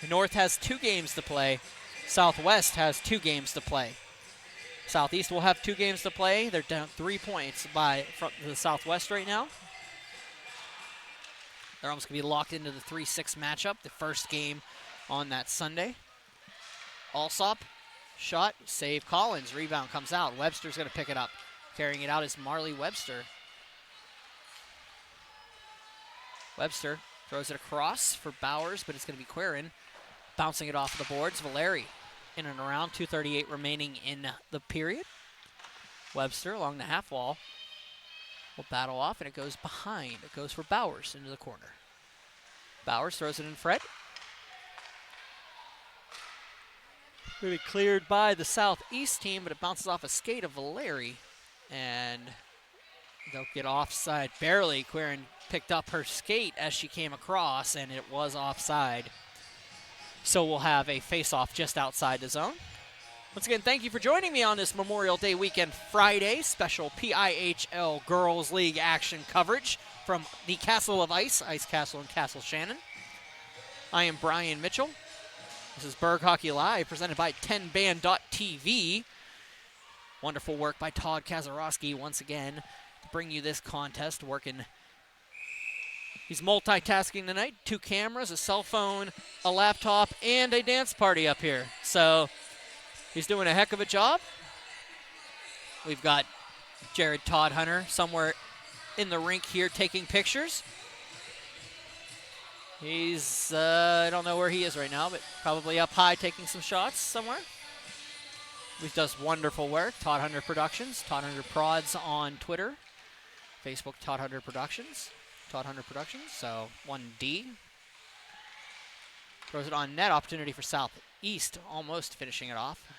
Speaker 1: North has 2 games to play. Southwest has 2 games to play. Southeast will have 2 games to play. They're down 3 points from the Southwest right now. They're almost going to be locked into the 3-6 matchup, the first game on that Sunday. Alsop, shot, save Collins. Rebound comes out. Webster's going to pick it up. Carrying it out is Marley Webster. Webster throws it across for Bowers, but it's going to be Quirin. Bouncing it off the boards. Valeri in and around. 2:38 remaining in the period. Webster along the half wall will battle off, and it goes behind. It goes for Bowers into the corner. Bowers throws it in Fred. Going to be cleared by the Southeast team, but it bounces off a skate of Valeri, and they'll get offside barely. Quirin picked up her skate as she came across, and it was offside. So we'll have a face-off just outside the zone. Once again, thank you for joining me on this Memorial Day weekend Friday special PIHL Girls League action coverage from the Castle of Ice, Ice Castle in Castle Shannon. I am Brian Mitchell. This is Berg Hockey Live, presented by 10band.tv. Wonderful work by Todd Kazarowski once again to bring you this contest, He's multitasking tonight. 2 cameras, a cell phone, a laptop, and a dance party up here. So he's doing a heck of a job. We've got Jared Todd Hunter somewhere in the rink here taking pictures. He's, I don't know where he is right now, but probably up high taking some shots somewhere. He does wonderful work. Todd Hunter Productions, Todd Hunter Prods on Twitter. Facebook, Todd Hunter Productions. Todd Hunter Productions, so 1D. Throws it on net, opportunity for Southeast, almost finishing it off.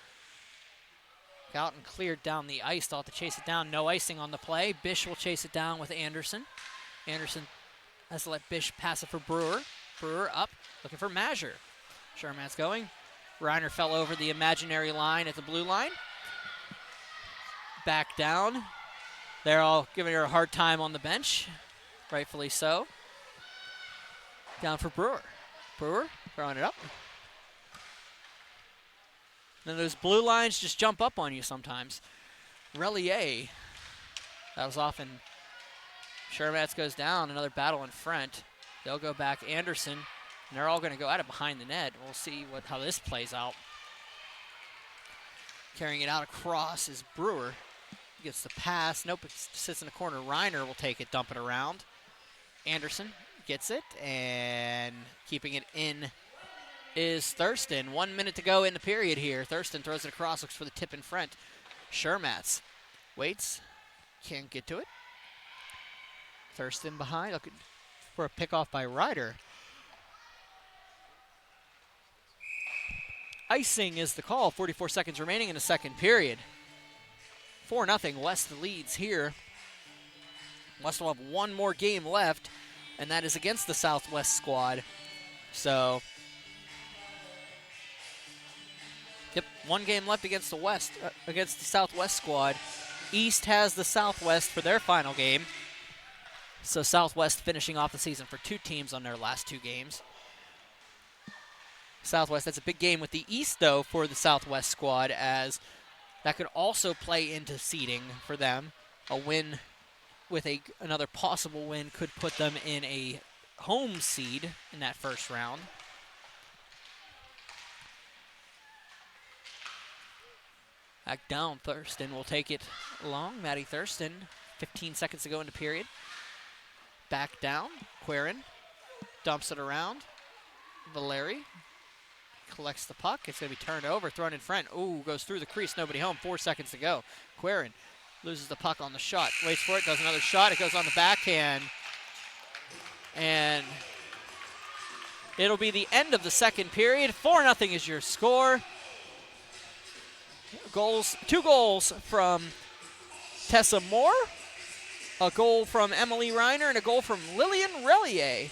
Speaker 1: Out and cleared down the ice, thought to chase it down, no icing on the play. Bish will chase it down with Anderson. Anderson has to let Bish pass it for Brewer. Brewer up, looking for Mazur. Sherman's going. Reiner fell over the imaginary line at the blue line. Back down. They're all giving her a hard time on the bench. Rightfully so. Down for Brewer. Brewer throwing it up. Then those blue lines just jump up on you sometimes. Relier. That was off, and Shermatz goes down. Another battle in front. They'll go back. Anderson. And they're all going to go at it behind the net. We'll see how this plays out. Carrying it out across is Brewer. Gets the pass. Nope, it sits in the corner. Reiner will take it, dump it around. Anderson gets it, and keeping it in is Thurston. 1 minute to go in the period here. Thurston throws it across, looks for the tip in front. Shermatz waits, can't get to it. Thurston behind, looking for a pickoff by Ryder. Icing is the call. 44 seconds remaining in the second period. 4-0. West leads here. West will have one more game left, and that is against the Southwest squad. So, yep, one game left against against the Southwest squad. East has the Southwest for their final game. So Southwest finishing off the season for 2 teams on their last 2 games. Southwest, that's a big game with the East, though, for the Southwest squad, as that could also play into seeding for them. A win with another possible win could put them in a home seed in that first round. Back down, Thurston will take it along. Maddie Thurston, 15 seconds to go into period. Back down, Quirin dumps it around. Valeri collects the puck. It's going to be turned over, thrown in front. Ooh, goes through the crease, nobody home. 4 seconds to go. Quirin loses the puck on the shot. Waits for it, does another shot. It goes on the backhand. And it'll be the end of the second period. 4-0 is your score. 2 goals from Tessa Moore, a goal from Emily Reiner, and a goal from Lillian Relier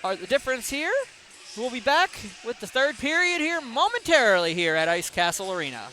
Speaker 1: are the difference here. We'll be back with the third period here momentarily here at Ice Castle Arena.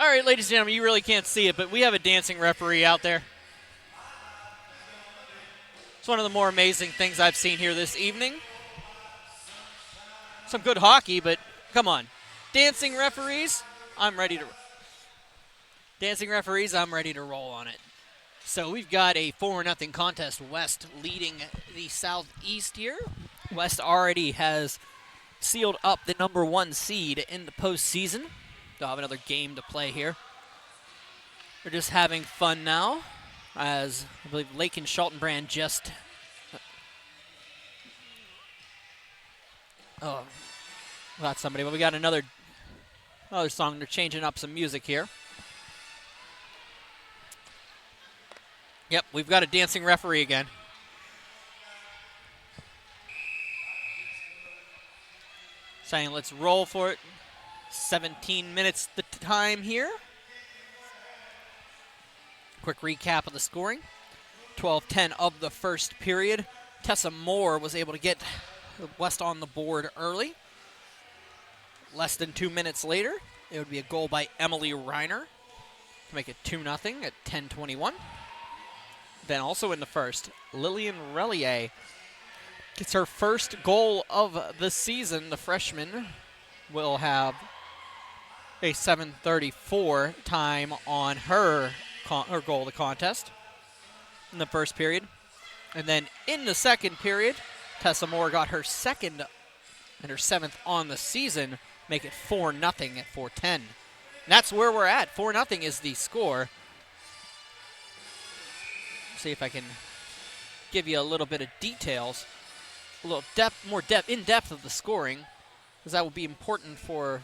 Speaker 1: All right, ladies and gentlemen, you really can't see it, but we have a dancing referee out there. It's one of the more amazing things I've seen here this evening. Some good hockey, but come on. Dancing referees, I'm ready to roll on it. So we've got a 4-0 contest. West leading the Southeast here. West already has sealed up the number 1 seed in the postseason. They'll have another game to play here. They're just having fun now, as I believe Lake and Schaltenbrand just got somebody, but we got another song. They're changing up some music here. Yep, we've got a dancing referee again. Saying let's roll for it. 17 minutes the time here. Quick recap of the scoring. 12-10 of the first period. Tessa Moore was able to get West on the board early. Less than 2 minutes later, it would be a goal by Emily Reiner to make it 2-0 at 10:21. Then also in the first, Lillian Relier gets her first goal of the season. The freshman will have a 7:34 time on her goal of the contest in the first period. And then in the second period, Tessa Moore got her second and her 7th on the season, make it 4-0 at 4:10. And that's where we're at. 4-0 is the score. See if I can give you a little bit of details, a little more in-depth of the scoring, because that will be important for.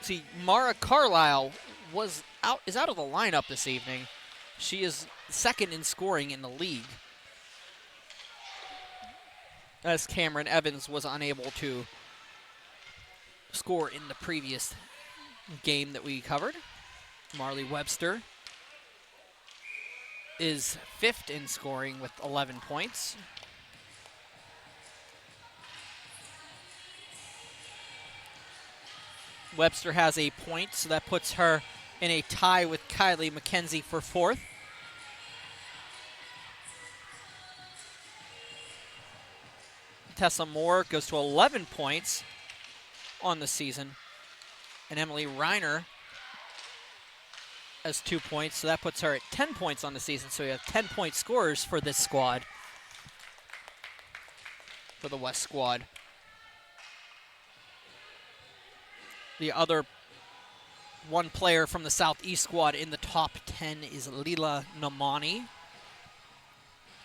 Speaker 1: See, Mara Carlisle is out of the lineup this evening. She is second in scoring in the league, as Cameron Evans was unable to score in the previous game that we covered. Marley Webster is 5th in scoring with 11 points. Webster has a point, so that puts her in a tie with Kylie McKenzie for 4th. Tessa Moore goes to 11 points on the season, and Emily Reiner has 2 points, so that puts her at 10 points on the season. So we have 10-point scorers for this squad, for the West squad. The other one player from the Southeast squad in the top 10 is Leela Namani.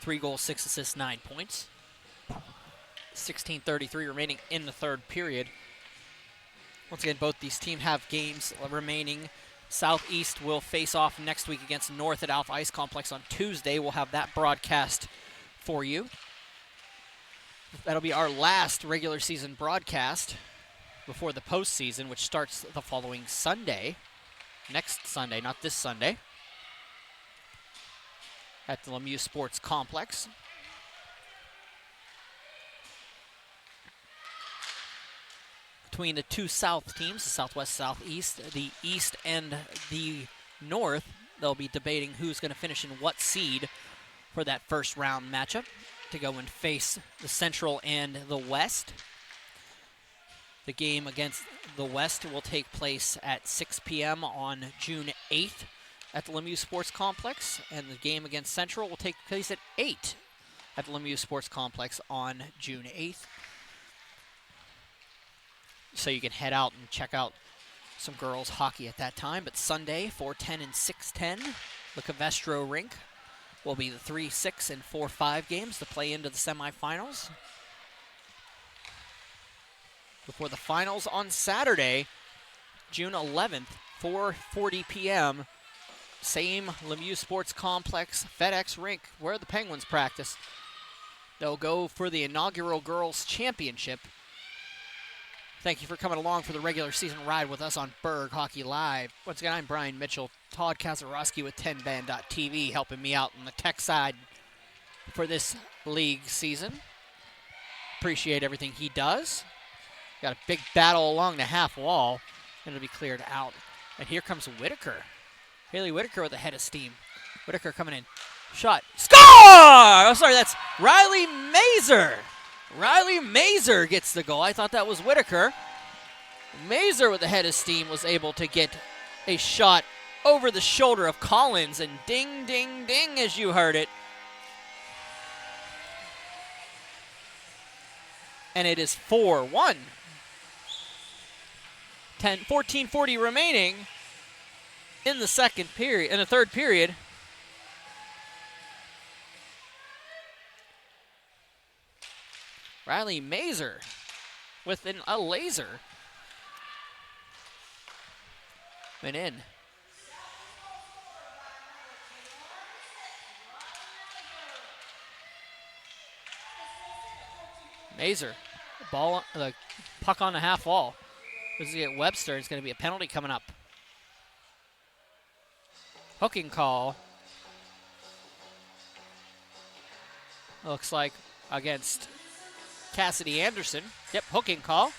Speaker 1: 3 goals, 6 assists, 9 points. 16:33 remaining in the third period. Once again, both these teams have games remaining. Southeast will face off next week against North at Alpha Ice Complex on Tuesday. We'll have that broadcast for you. That'll be our last regular season broadcast before the postseason, which starts the following Sunday. Next Sunday, not this Sunday, at the Lemieux Sports Complex. Between the two South teams, the Southwest, Southeast, the East and the North, they'll be debating who's going to finish in what seed for that first round matchup to go and face the Central and the West. The game against the West will take place at 6 p.m. on June 8th at the Lemieux Sports Complex, and the game against Central will take place at 8 at the Lemieux Sports Complex on June 8th. So you can head out and check out some girls hockey at that time. But Sunday, 4:10 and 6:10, the Covestro rink will be the 3, 6, and 4-5 games to play into the semifinals. Before the finals on Saturday, June 11th, 4:40 p.m., same Lemieux Sports Complex, FedEx rink, where the Penguins practice. They'll go for the inaugural Girls Championship. Thank you for coming along for the regular season ride with us on Berg Hockey Live. Once again, I'm Brian Mitchell. Todd Kazarowski with 10band.tv helping me out on the tech side for this league season. Appreciate everything he does. Got a big battle along the half wall, and it'll be cleared out And here comes Whitaker. Haley Whitaker with a head of steam. Whitaker coming in. Shot. Score! Oh, sorry, that's Riley Mazer. Riley Mazer gets the goal. I thought that was Whitaker. Mazer with the head of steam was able to get a shot over the shoulder of Collins, and ding, ding, ding as you heard it. And it is 4-1. 14:40 remaining in the third period. Riley Mazer with a laser. Went in. Mazer, the puck on the half wall. Does he get Webster? It's going to be a penalty coming up. Hooking call. Looks like against Cassidy Anderson. Yep, hooking call.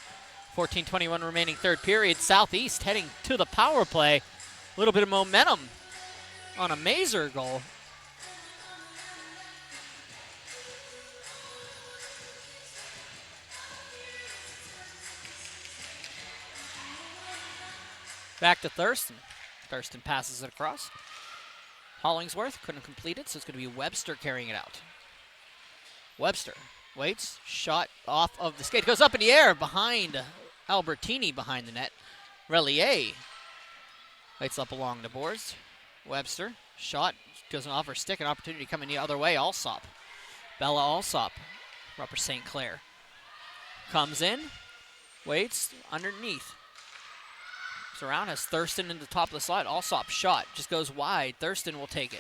Speaker 1: 14:21 remaining third period. Southeast heading to the power play. A little bit of momentum on a Mazer goal. Back to Thurston. Thurston passes it across. Hollingsworth couldn't complete it, so it's going to be Webster carrying it out. Webster waits, shot off of the skate, goes up in the air behind Albertini behind the net. Relier waits up along the boards. Webster, shot, goes off her stick, an opportunity coming the other way. Alsop, Bella Alsop, Upper St. Clair. Comes in, waits, underneath. Around has Thurston in the top of the slot. Alsop shot just goes wide. Thurston will take it.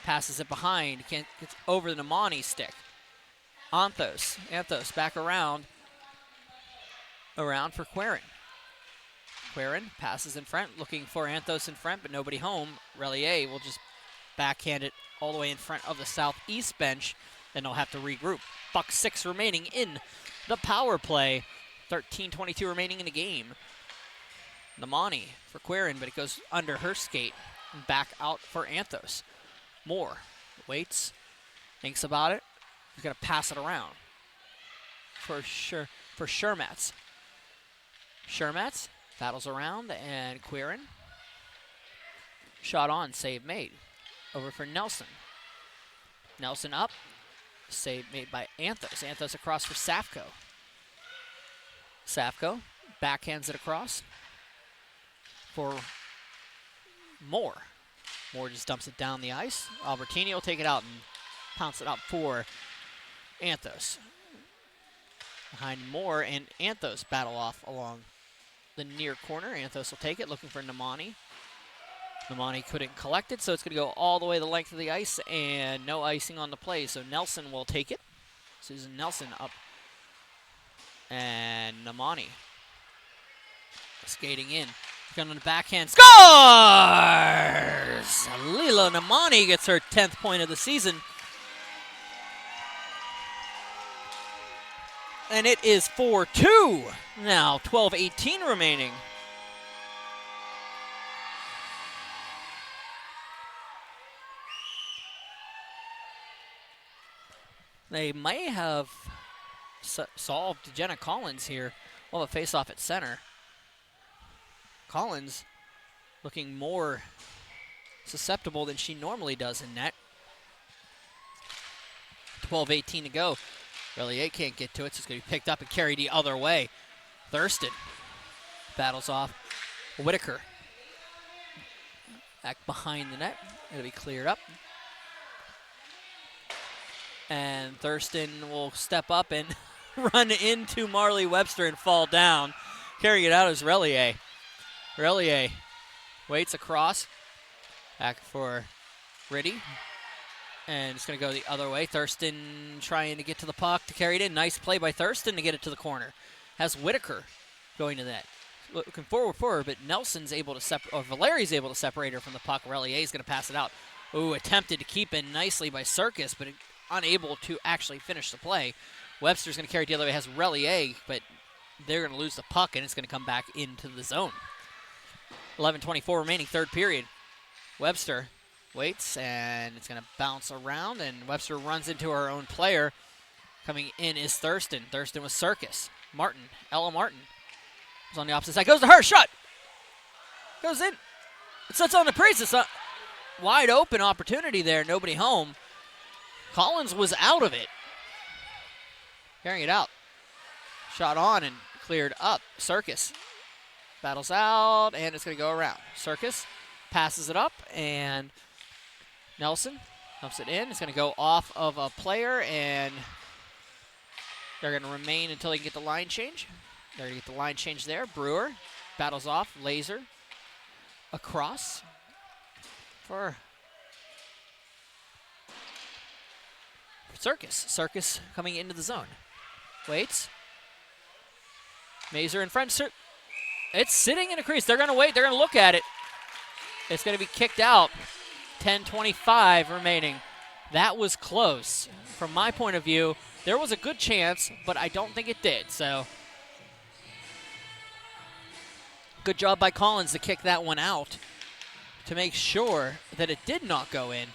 Speaker 1: Passes it behind. Gets over the Namani stick. Anthos back around for Querin. Querin passes in front, looking for Anthos in front, but nobody home. Relier will just backhand it all the way in front of the Southeast bench, and they'll have to regroup. Buck 6 remaining in the power play. 13:22 remaining in the game. Namani for Querin, but it goes under her skate and back out for Anthos. Moore waits, thinks about it. He's going to pass it around for Shermatz. Shermatz battles around, and Querin. Shot on, save made. Over for Nelson. Nelson up, save made by Anthos. Anthos across for Safko. Safko backhands it across for Moore. Moore just dumps it down the ice. Albertini will take it out and pounce it out for Anthos. Behind Moore and Anthos battle off along the near corner. Anthos will take it, looking for Namani. Namani couldn't collect it, so it's going to go all the way the length of the ice, and no icing on the play, so Nelson will take it. Susan Nelson up. And Namani skating in. Going on the backhand. Scores! Lila Namani gets her 10th point of the season. And it is 4-2. Now 12:18 remaining. They may have solved Jenna Collins here. We'll have a face-off at center. Collins looking more susceptible than she normally does in net. 12:18 to go. Relier can't get to it, so it's going to be picked up and carried the other way. Thurston battles off Whitaker. Back behind the net. It'll be cleared up. And Thurston will step up and run into Marley Webster and fall down. Carrying it out is Relier. Relier waits across. Back for Riddy. And it's going to go the other way. Thurston trying to get to the puck to carry it in. Nice play by Thurston to get it to the corner. Has Whitaker going to that. Looking forward for her, but Nelson's able to separate, or Valeri's able to separate her from the puck. Relier is going to pass it out. Ooh, attempted to keep in nicely by Circus, but unable to actually finish the play. Webster's going to carry it the other way. Has Relier, but they're going to lose the puck, and it's going to come back into the zone. 11:24 remaining, third period. Webster waits, and it's going to bounce around, and Webster runs into her own player. Coming in is Thurston. Thurston with Circus. Martin, Ella Martin, is on the opposite side. Goes to her, shot! Goes in. It sets on the priest. It's a wide open opportunity there, nobody home. Collins was out of it. Carrying it out. Shot on and cleared up. Circus battles out, and it's going to go around. Circus passes it up, and Nelson dumps it in. It's going to go off of a player, and they're going to remain until they get the line change. They're going to get the line change there. Brewer battles off. Laser across for Circus. Circus coming into the zone. Waits. Mazer in front. It's sitting in a crease. They're going to wait. They're going to look at it. It's going to be kicked out. 10:25 remaining. That was close. From my point of view, there was a good chance, but I don't think it did. So, good job by Collins to kick that one out to make sure that it did not go in.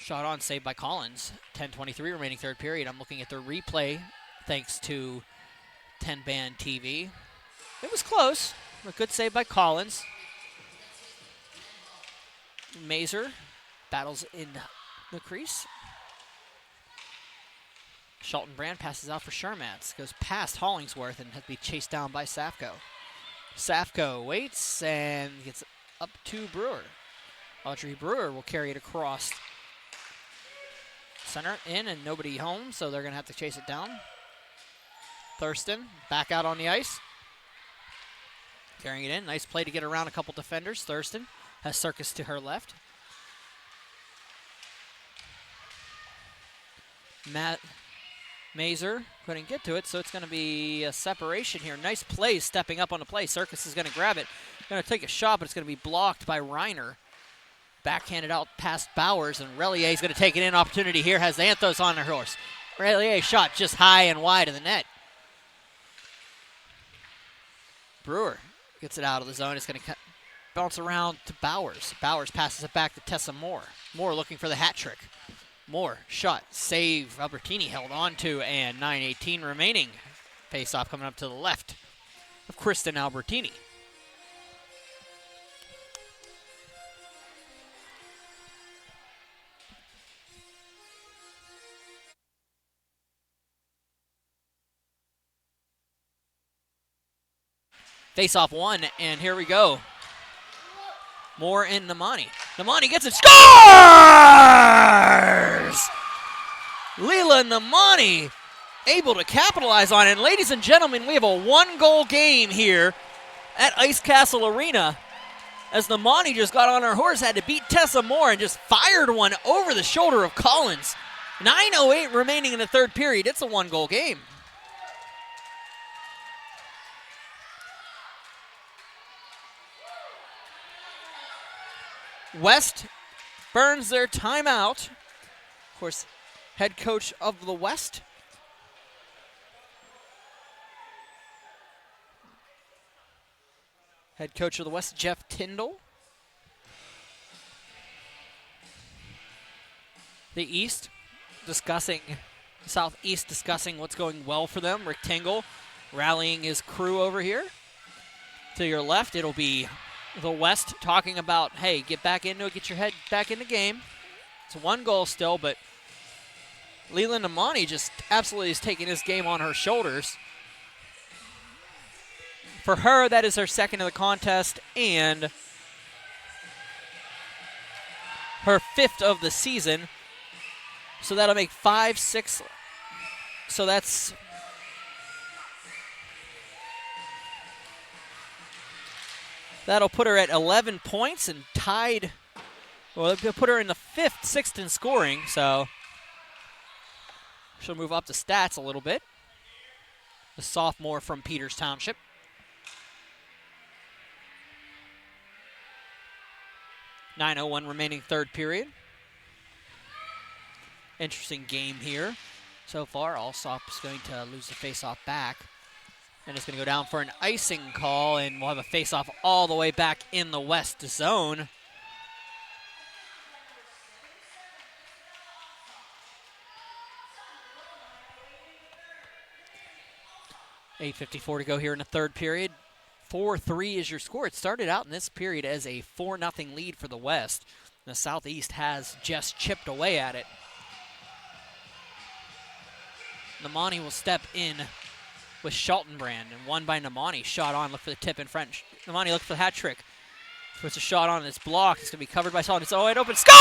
Speaker 1: Shot on, saved by Collins. 10:23 remaining, third period. I'm looking at the replay thanks to 10-band TV. It was close. A good save by Collins. Mazer battles in the crease. Schultenbrand passes out for Shermatz. Goes past Hollingsworth and has to be chased down by Safko. Safko waits and gets up to Brewer. Audrey Brewer will carry it across center in and nobody home, so they're going to have to chase it down. Thurston back out on the ice. Carrying it in. Nice play to get around a couple defenders. Thurston has Circus to her left. Matt Mazer couldn't get to it, so it's going to be a separation here. Nice play stepping up on the play. Circus is going to grab it. Going to take a shot, but it's going to be blocked by Reiner. Backhanded out past Bowers, and Relier is going to take it in. Opportunity here. Has Anthos on her horse. Relier shot just high and wide of the net. Brewer gets it out of the zone. It's going to bounce around to Bowers. Bowers passes it back to Tessa Moore. Moore looking for the hat trick. Moore shot, save. Albertini held on to, and 9:18 remaining. Face-off coming up to the left of Kristen Albertini. Face-off one, and here we go. Moore and Namani. Namani gets it. Scores! Leela Namani able to capitalize on it. And ladies and gentlemen, we have a one-goal game here at Ice Castle Arena, as Namani just got on her horse, had to beat Tessa Moore, and just fired one over the shoulder of Collins. 9:08 remaining in the third period. It's a one-goal game. West burns their timeout. Of course, head coach of the West. Head coach of the West, Jeff Tyndall. The East discussing, Southeast discussing what's going well for them. Rick Tingle rallying his crew over here. To your left, it'll be the West talking about, hey, get back into it, get your head back in the game. It's one goal still, but Leland Amani just absolutely is taking this game on her shoulders. For her, that is her second of the contest and her fifth of the season. So that'll make 5, 6. So that'll put her at 11 points and tied. Well, they'll put her in the 5th, 6th in scoring, so she'll move up the stats a little bit. The sophomore from Peters Township. .901 remaining third period. Interesting game here so far. Allsop's going to lose the face-off back. And it's going to go down for an icing call, and we'll have a face-off all the way back in the west zone. $8:54 to go here in the third period. 4-3 is your score. It started out in this period as a 4-0 lead for the West. The Southeast has just chipped away at it. Namani will step in with Schaltenbrand, and one by Namani. Shot on, look for the tip in front. Namani look for the hat trick. Puts a shot on, and it's blocked. It's going to be covered by Salt. It's wide open. Scores!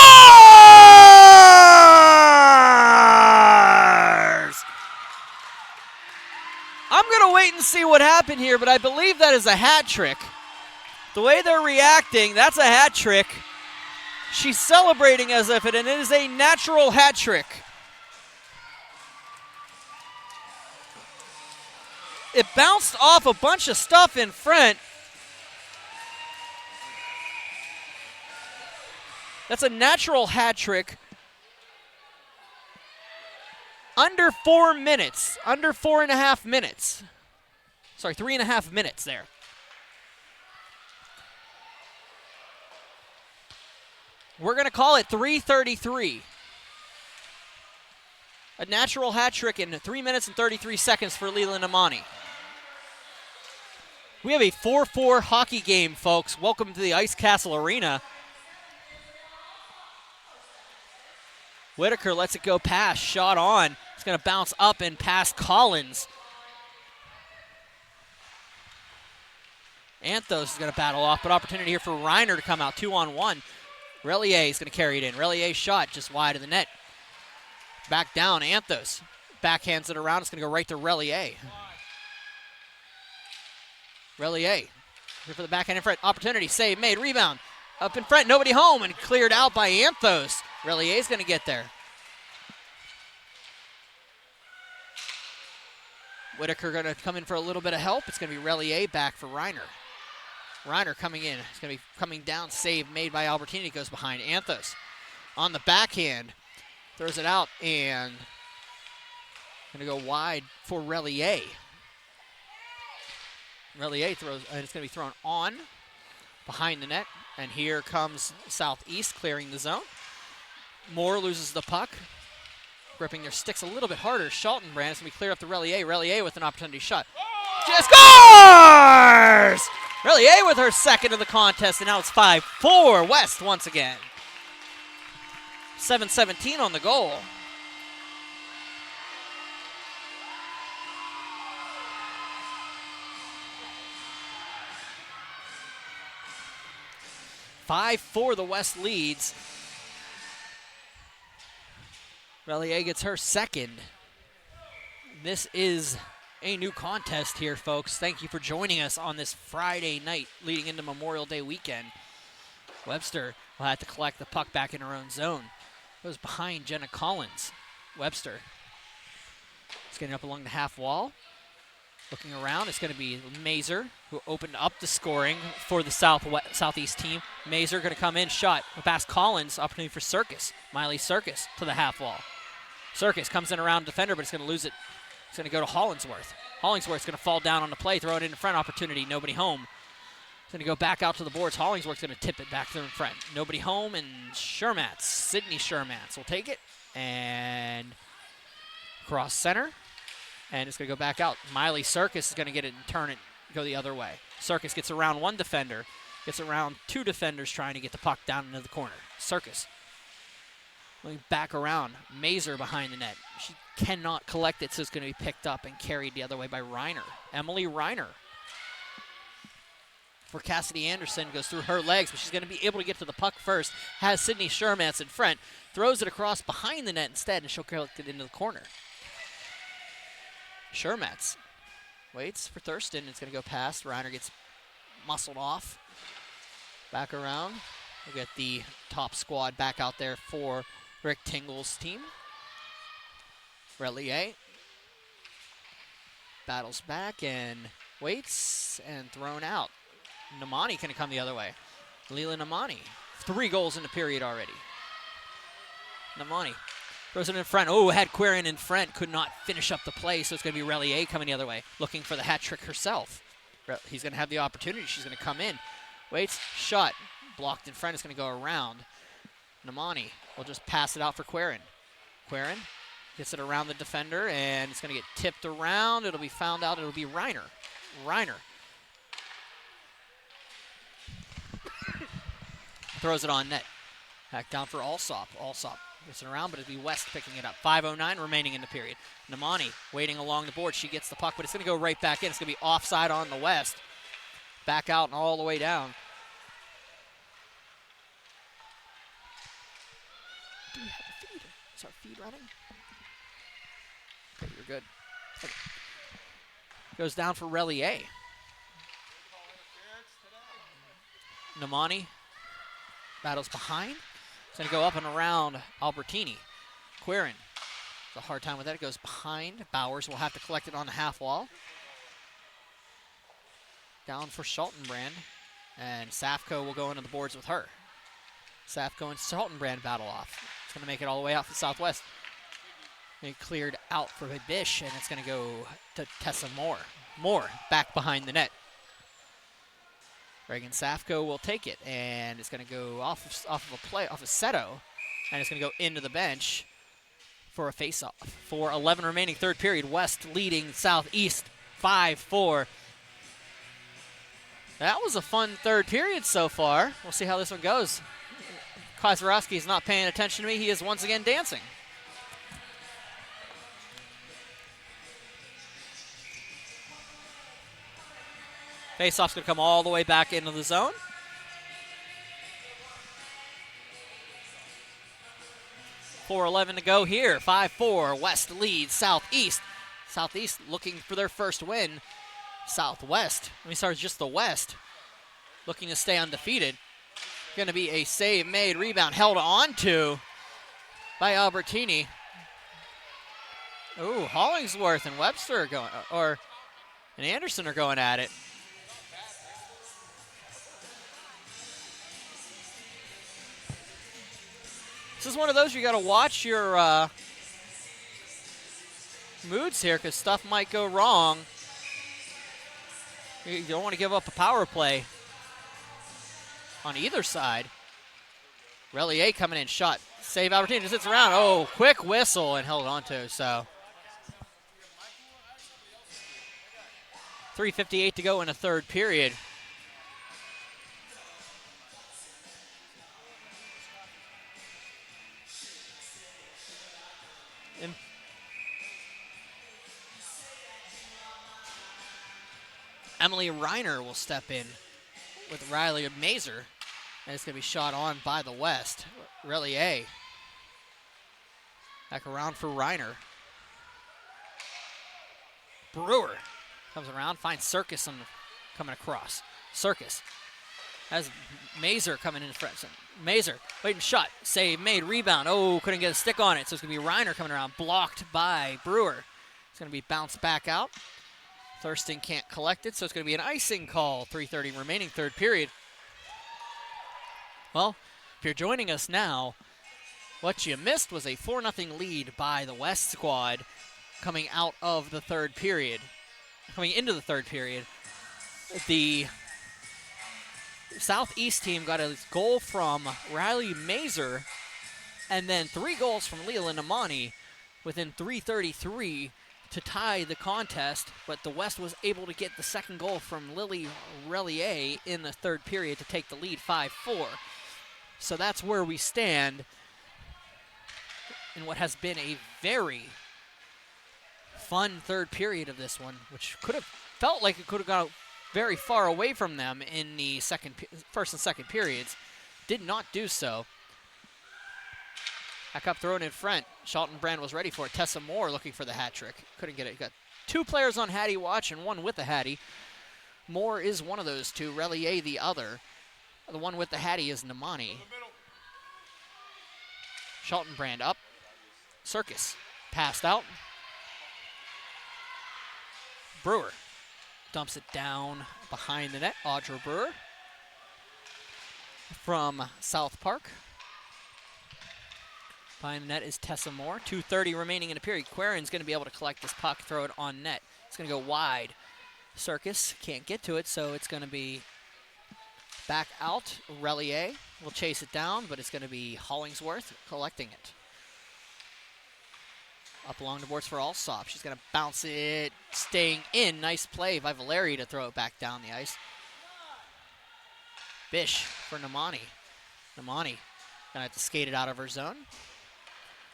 Speaker 1: I'm going to wait and see what happened here, but I believe that is a hat trick. The way they're reacting, that's a hat trick. She's celebrating as if it is a natural hat trick. It bounced off a bunch of stuff in front. That's a natural hat trick. Under 4 minutes, under 4.5 minutes. Sorry, 3.5 minutes there. We're going to call it 3:33. A natural hat trick in 3 minutes and 33 seconds for Leland Amani. We have a 4-4 hockey game, folks. Welcome to the Ice Castle Arena. Whitaker lets it go past, shot on. It's going to bounce up and past Collins. Anthos is going to battle off, but opportunity here for Reiner to come out 2-on-1. Relier is going to carry it in. Relier's shot just wide of the net. Back down, Anthos. Backhands it around. It's going to go right to Relier. Relier here for the backhand in front. Opportunity, save made, rebound. Up in front, nobody home, and cleared out by Anthos. Relier's going to get there. Whitaker going to come in for a little bit of help. It's going to be Relier back for Reiner. Reiner coming in. It's going to be coming down. Save made by Albertini. Goes behind Anthos. On the backhand. Throws it out and going to go wide for Relier. Relier throws, and it's going to be thrown on behind the net. And here comes Southeast clearing the zone. Moore loses the puck. Gripping their sticks a little bit harder. Schaltenbrand is going to be cleared up to Relier. Relier with an opportunity shot. Just scores! Relier with her second of the contest, and now it's 5-4 West once again. 7:17 on the goal. The West leads. Relier gets her second. This is a new contest here, folks. Thank you for joining us on this Friday night leading into Memorial Day weekend. Webster will have to collect the puck back in her own zone. Goes behind Jenna Collins. Webster is getting up along the half wall. Looking around, it's going to be Mazer, who opened up the scoring for the Southeast team. Mazer going to come in, shot past Collins, opportunity for Circus. Miley Circus to the half wall. Circus comes in around defender, but it's going to lose it. It's going to go to Hollingsworth. Hollingsworth's going to fall down on the play, throw it in front, opportunity, nobody home. It's going to go back out to the boards. Hollingsworth's going to tip it back to in front. Nobody home, and Shermatz, Sydney Shermatz will take it, and cross center. And it's going to go back out. Miley Circus is going to get it and turn it, go the other way. Circus gets around one defender, gets around two defenders trying to get the puck down into the corner. Circus going back around. Mazer behind the net. She cannot collect it, so it's going to be picked up and carried the other way by Reiner. Emily Reiner. For Cassidy Anderson, goes through her legs, but she's going to be able to get to the puck first. Has Sydney Shermatz in front. Throws it across behind the net instead, and she'll collect it into the corner. Shermatz waits for Thurston. It's going to go past. Reiner gets muscled off. Back around. We'll get the top squad back out there for Rick Tingle's team. Relier battles back and waits and thrown out. Namani can come the other way. Leland Namani. 3 goals in the period already. Namani Throws it in front. Oh, had Quirin in front. Could not finish up the play, so it's going to be Relier coming the other way, looking for the hat trick herself. He's going to have the opportunity. She's going to come in. Waits. Shot. Blocked in front. It's going to go around. Namani will just pass it out for Quirin. Quirin gets it around the defender, and it's going to get tipped around. It'll be found out. It'll be Reiner. Reiner throws it on net. Back down for Alsop. Alsop gets it around, but it'll be West picking it up. 5:09 remaining in the period. Namani waiting along the board. She gets the puck, but it's going to go right back in. It's going to be offside on the West. Back out and all the way down. Do we have a feed? Is our feed running? Okay, you're good. Okay. Goes down for Relier. Namani battles behind. It's going to go up and around Albertini. Quirin. It's a hard time with that. It goes behind. Bowers will have to collect it on the half wall. Down for Schaltenbrand. And Safko will go into the boards with her. Safko and Schaltenbrand battle off. It's going to make it all the way out to Southwest. It cleared out for Bish, and it's going to go to Tessa Moore. Moore back behind the net. Reagan Safko will take it, and it's going to go off of a play, off of Seto, and it's going to go into the bench for a face-off. For 11 remaining third period, West leading Southeast 5-4. That was a fun third period so far. We'll see how this one goes. Kazarowski is not paying attention to me. He is once again dancing. Face-off's going to come all the way back into the zone. .4:11 to go here. 5-4. West leads Southeast. Southeast looking for their first win. Southwest, let me start with just the West, looking to stay undefeated. Going to be a save made, rebound held on to by Albertini. Ooh, Hollingsworth and Webster are going, and Anderson are going at it. This is one of those you got to watch your moods here, because stuff might go wrong. You don't want to give up a power play on either side. Relier coming in, shot, save opportunity, sits around. Oh, quick whistle and held on to, so. 3:58 to go in the third period. Emily Reiner will step in with Riley Mazer, and it's going to be shot on by the West. Relier back around for Reiner. Brewer comes around, finds Circus coming across. Circus has Mazer coming in front. Mazer, waiting shot, save made, rebound. Oh, couldn't get a stick on it, so it's going to be Reiner coming around, blocked by Brewer. It's going to be bounced back out. Thurston can't collect it, so it's going to be an icing call. 3:30 remaining third period. Well, if you're joining us now, what you missed was a 4-0 lead by the West squad coming out of the third period. Coming into the third period, the Southeast team got a goal from Riley Mazer and then 3 goals from Leland Amani within 3:33 to tie the contest, but the West was able to get the second goal from Lily Relier in the third period to take the lead 5-4. So that's where we stand in what has been a very fun third period of this one, which could have felt like it could have gone very far away from them in the first and second periods. Did not do so. Back up thrown in front. Schaltenbrand was ready for it. Tessa Moore looking for the hat trick. Couldn't get it. Got 2 players on Hattie watch and 1 with the Hattie. Moore is one of those 2. Relier the other. The one with the Hattie is Namani. Schaltenbrand up. Circus passed out. Brewer dumps it down behind the net. Audra Brewer from South Park. Behind the net is Tessa Moore. 2:30 remaining in the period. Quirin's going to be able to collect this puck, throw it on net. It's going to go wide. Circus can't get to it, so it's going to be back out. Relier will chase it down, but it's going to be Hollingsworth collecting it. Up along the boards for Alsop. She's going to bounce it, staying in. Nice play by Valeri to throw it back down the ice. Bish for Namani. Namani going to have to skate it out of her zone.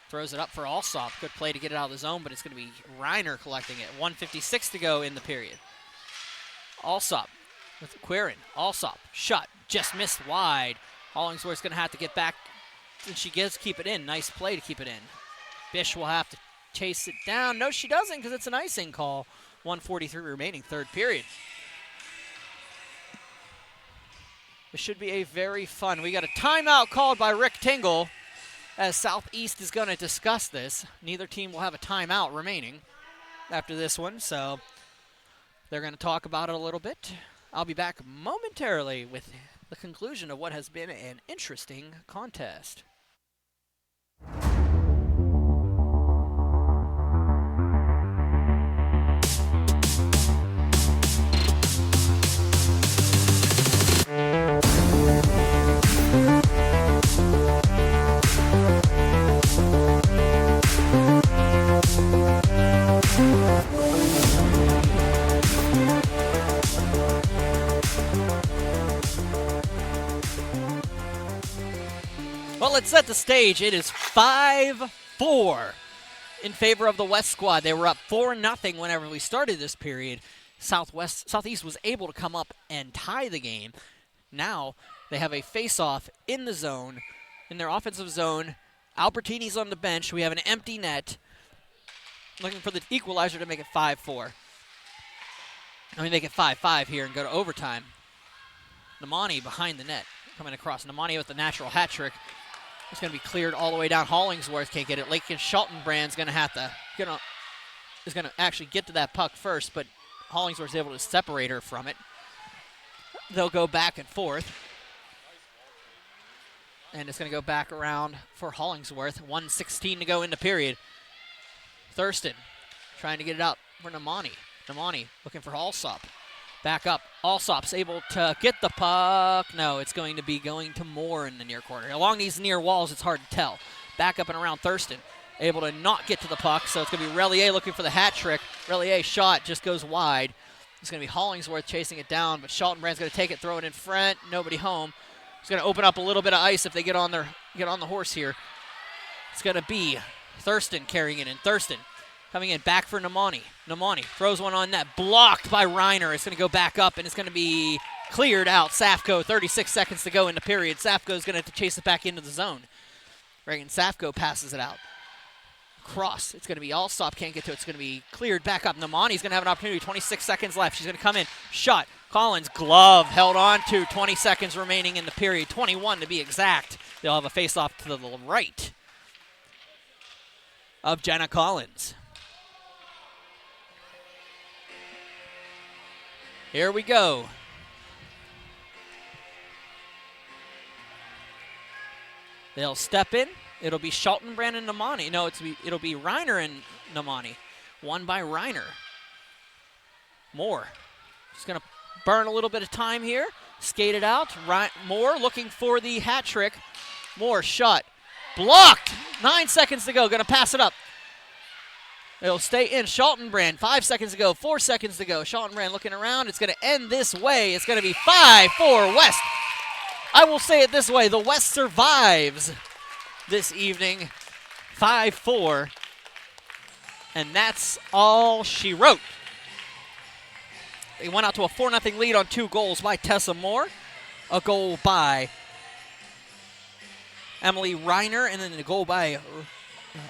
Speaker 1: Throws it up for Alsop. Good play to get it out of the zone, but it's going to be Reiner collecting it. 1:56 to go in the period. Alsop with Quirin. Alsop, shot, just missed wide. Hollingsworth's going to have to get back, and she gets keep it in. Nice play to keep it in. Bish will have to chase it down. No, she doesn't, because it's an icing call. 1:43 remaining, third period. This should be a very fun. We got a timeout called by Rick Tingle, as Southeast is going to discuss this. Neither team will have a timeout remaining after this one, so they're going to talk about it a little bit. I'll be back momentarily with the conclusion of what has been an interesting contest. Well, let's set the stage. It is 5-4 in favor of the West squad. They were up 4-0 whenever we started this period. Southeast was able to come up and tie the game. Now they have a face-off in the zone, in their offensive zone. Albertini's on the bench. We have an empty net. Looking for the equalizer to make it 5-4. I mean, make it 5-5 here and go to overtime. Namani behind the net, coming across. Namani with the natural hat trick. It's going to be cleared all the way down. Hollingsworth can't get it. Lakin Schultenbrand's going to have to, is going to actually get to that puck first, but Hollingsworth's able to separate her from it. They'll go back and forth. And it's going to go back around for Hollingsworth. 1:16 to go in the period. Thurston trying to get it out for Namani. Namani looking for Alsop. Back up. Alsop's able to get the puck. No, it's going to be going to Moore in the near corner. Along these near walls, it's hard to tell. Back up and around Thurston. Able to not get to the puck, so it's going to be Relier looking for the hat trick. Relier's shot just goes wide. It's going to be Hollingsworth chasing it down, but Schultenbrand's going to take it, throw it in front. Nobody home. It's going to open up a little bit of ice if they get on the horse here. It's going to be Thurston carrying it in. Thurston coming in, back for Namani. Namani throws one on net, blocked by Reiner. It's going to go back up, and it's going to be cleared out. Safko, 36 seconds to go in the period. Safko's going to have to chase it back into the zone. Reagan Safko passes it out. Cross. It's going to be Alsop, can't get to it. It's going to be cleared back up. Namani's going to have an opportunity. 26 seconds left. She's going to come in. Shot. Collins, glove, held on to. 20 seconds remaining in the period. 21 to be exact. They'll have a face-off to the right of Jenna Collins. Here we go. They'll step in. It'll be Schultenbrand and Namani. No, it'll be Reiner and Namani. Won by Reiner. Moore. Just going to burn a little bit of time here. Skate it out. Moore looking for the hat trick. Moore shot. Blocked. 9 seconds to go. Going to pass it up. It'll stay in. Schultenbrand, 5 seconds to go, 4 seconds to go. Schultenbrand looking around. It's going to end this way. It's going to be 5-4 West. I will say it this way. The West survives this evening. 5-4. And that's all she wrote. They went out to a 4-0 lead on 2 goals by Tessa Moore. A goal by Emily Reiner, and then a goal by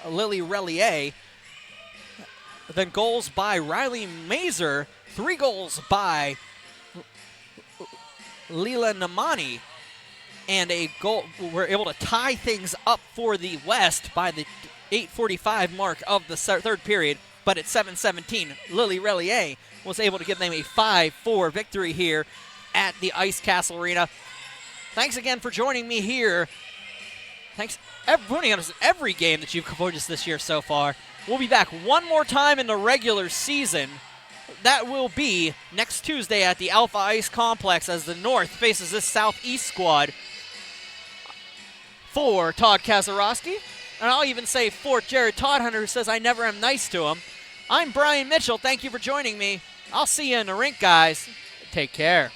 Speaker 1: Lily Relier. Then goals by Riley Mazer, 3 goals by Leela Namani, and a goal. We're able to tie things up for the West by the 8:45 mark of the third period, but at 7:17, Lily Relier was able to give them a 5-4 victory here at the Ice Castle Arena. Thanks again for joining me here Thanks putting on us every game that you've covered us this year so far. We'll be back one more time in the regular season. That will be next Tuesday at the Alpha Ice Complex as the North faces this Southeast squad. For Todd Kazarowski, and I'll even say for Jared Toddhunter, who says I never am nice to him, I'm Brian Mitchell. Thank you for joining me. I'll see you in the rink, guys. Take care.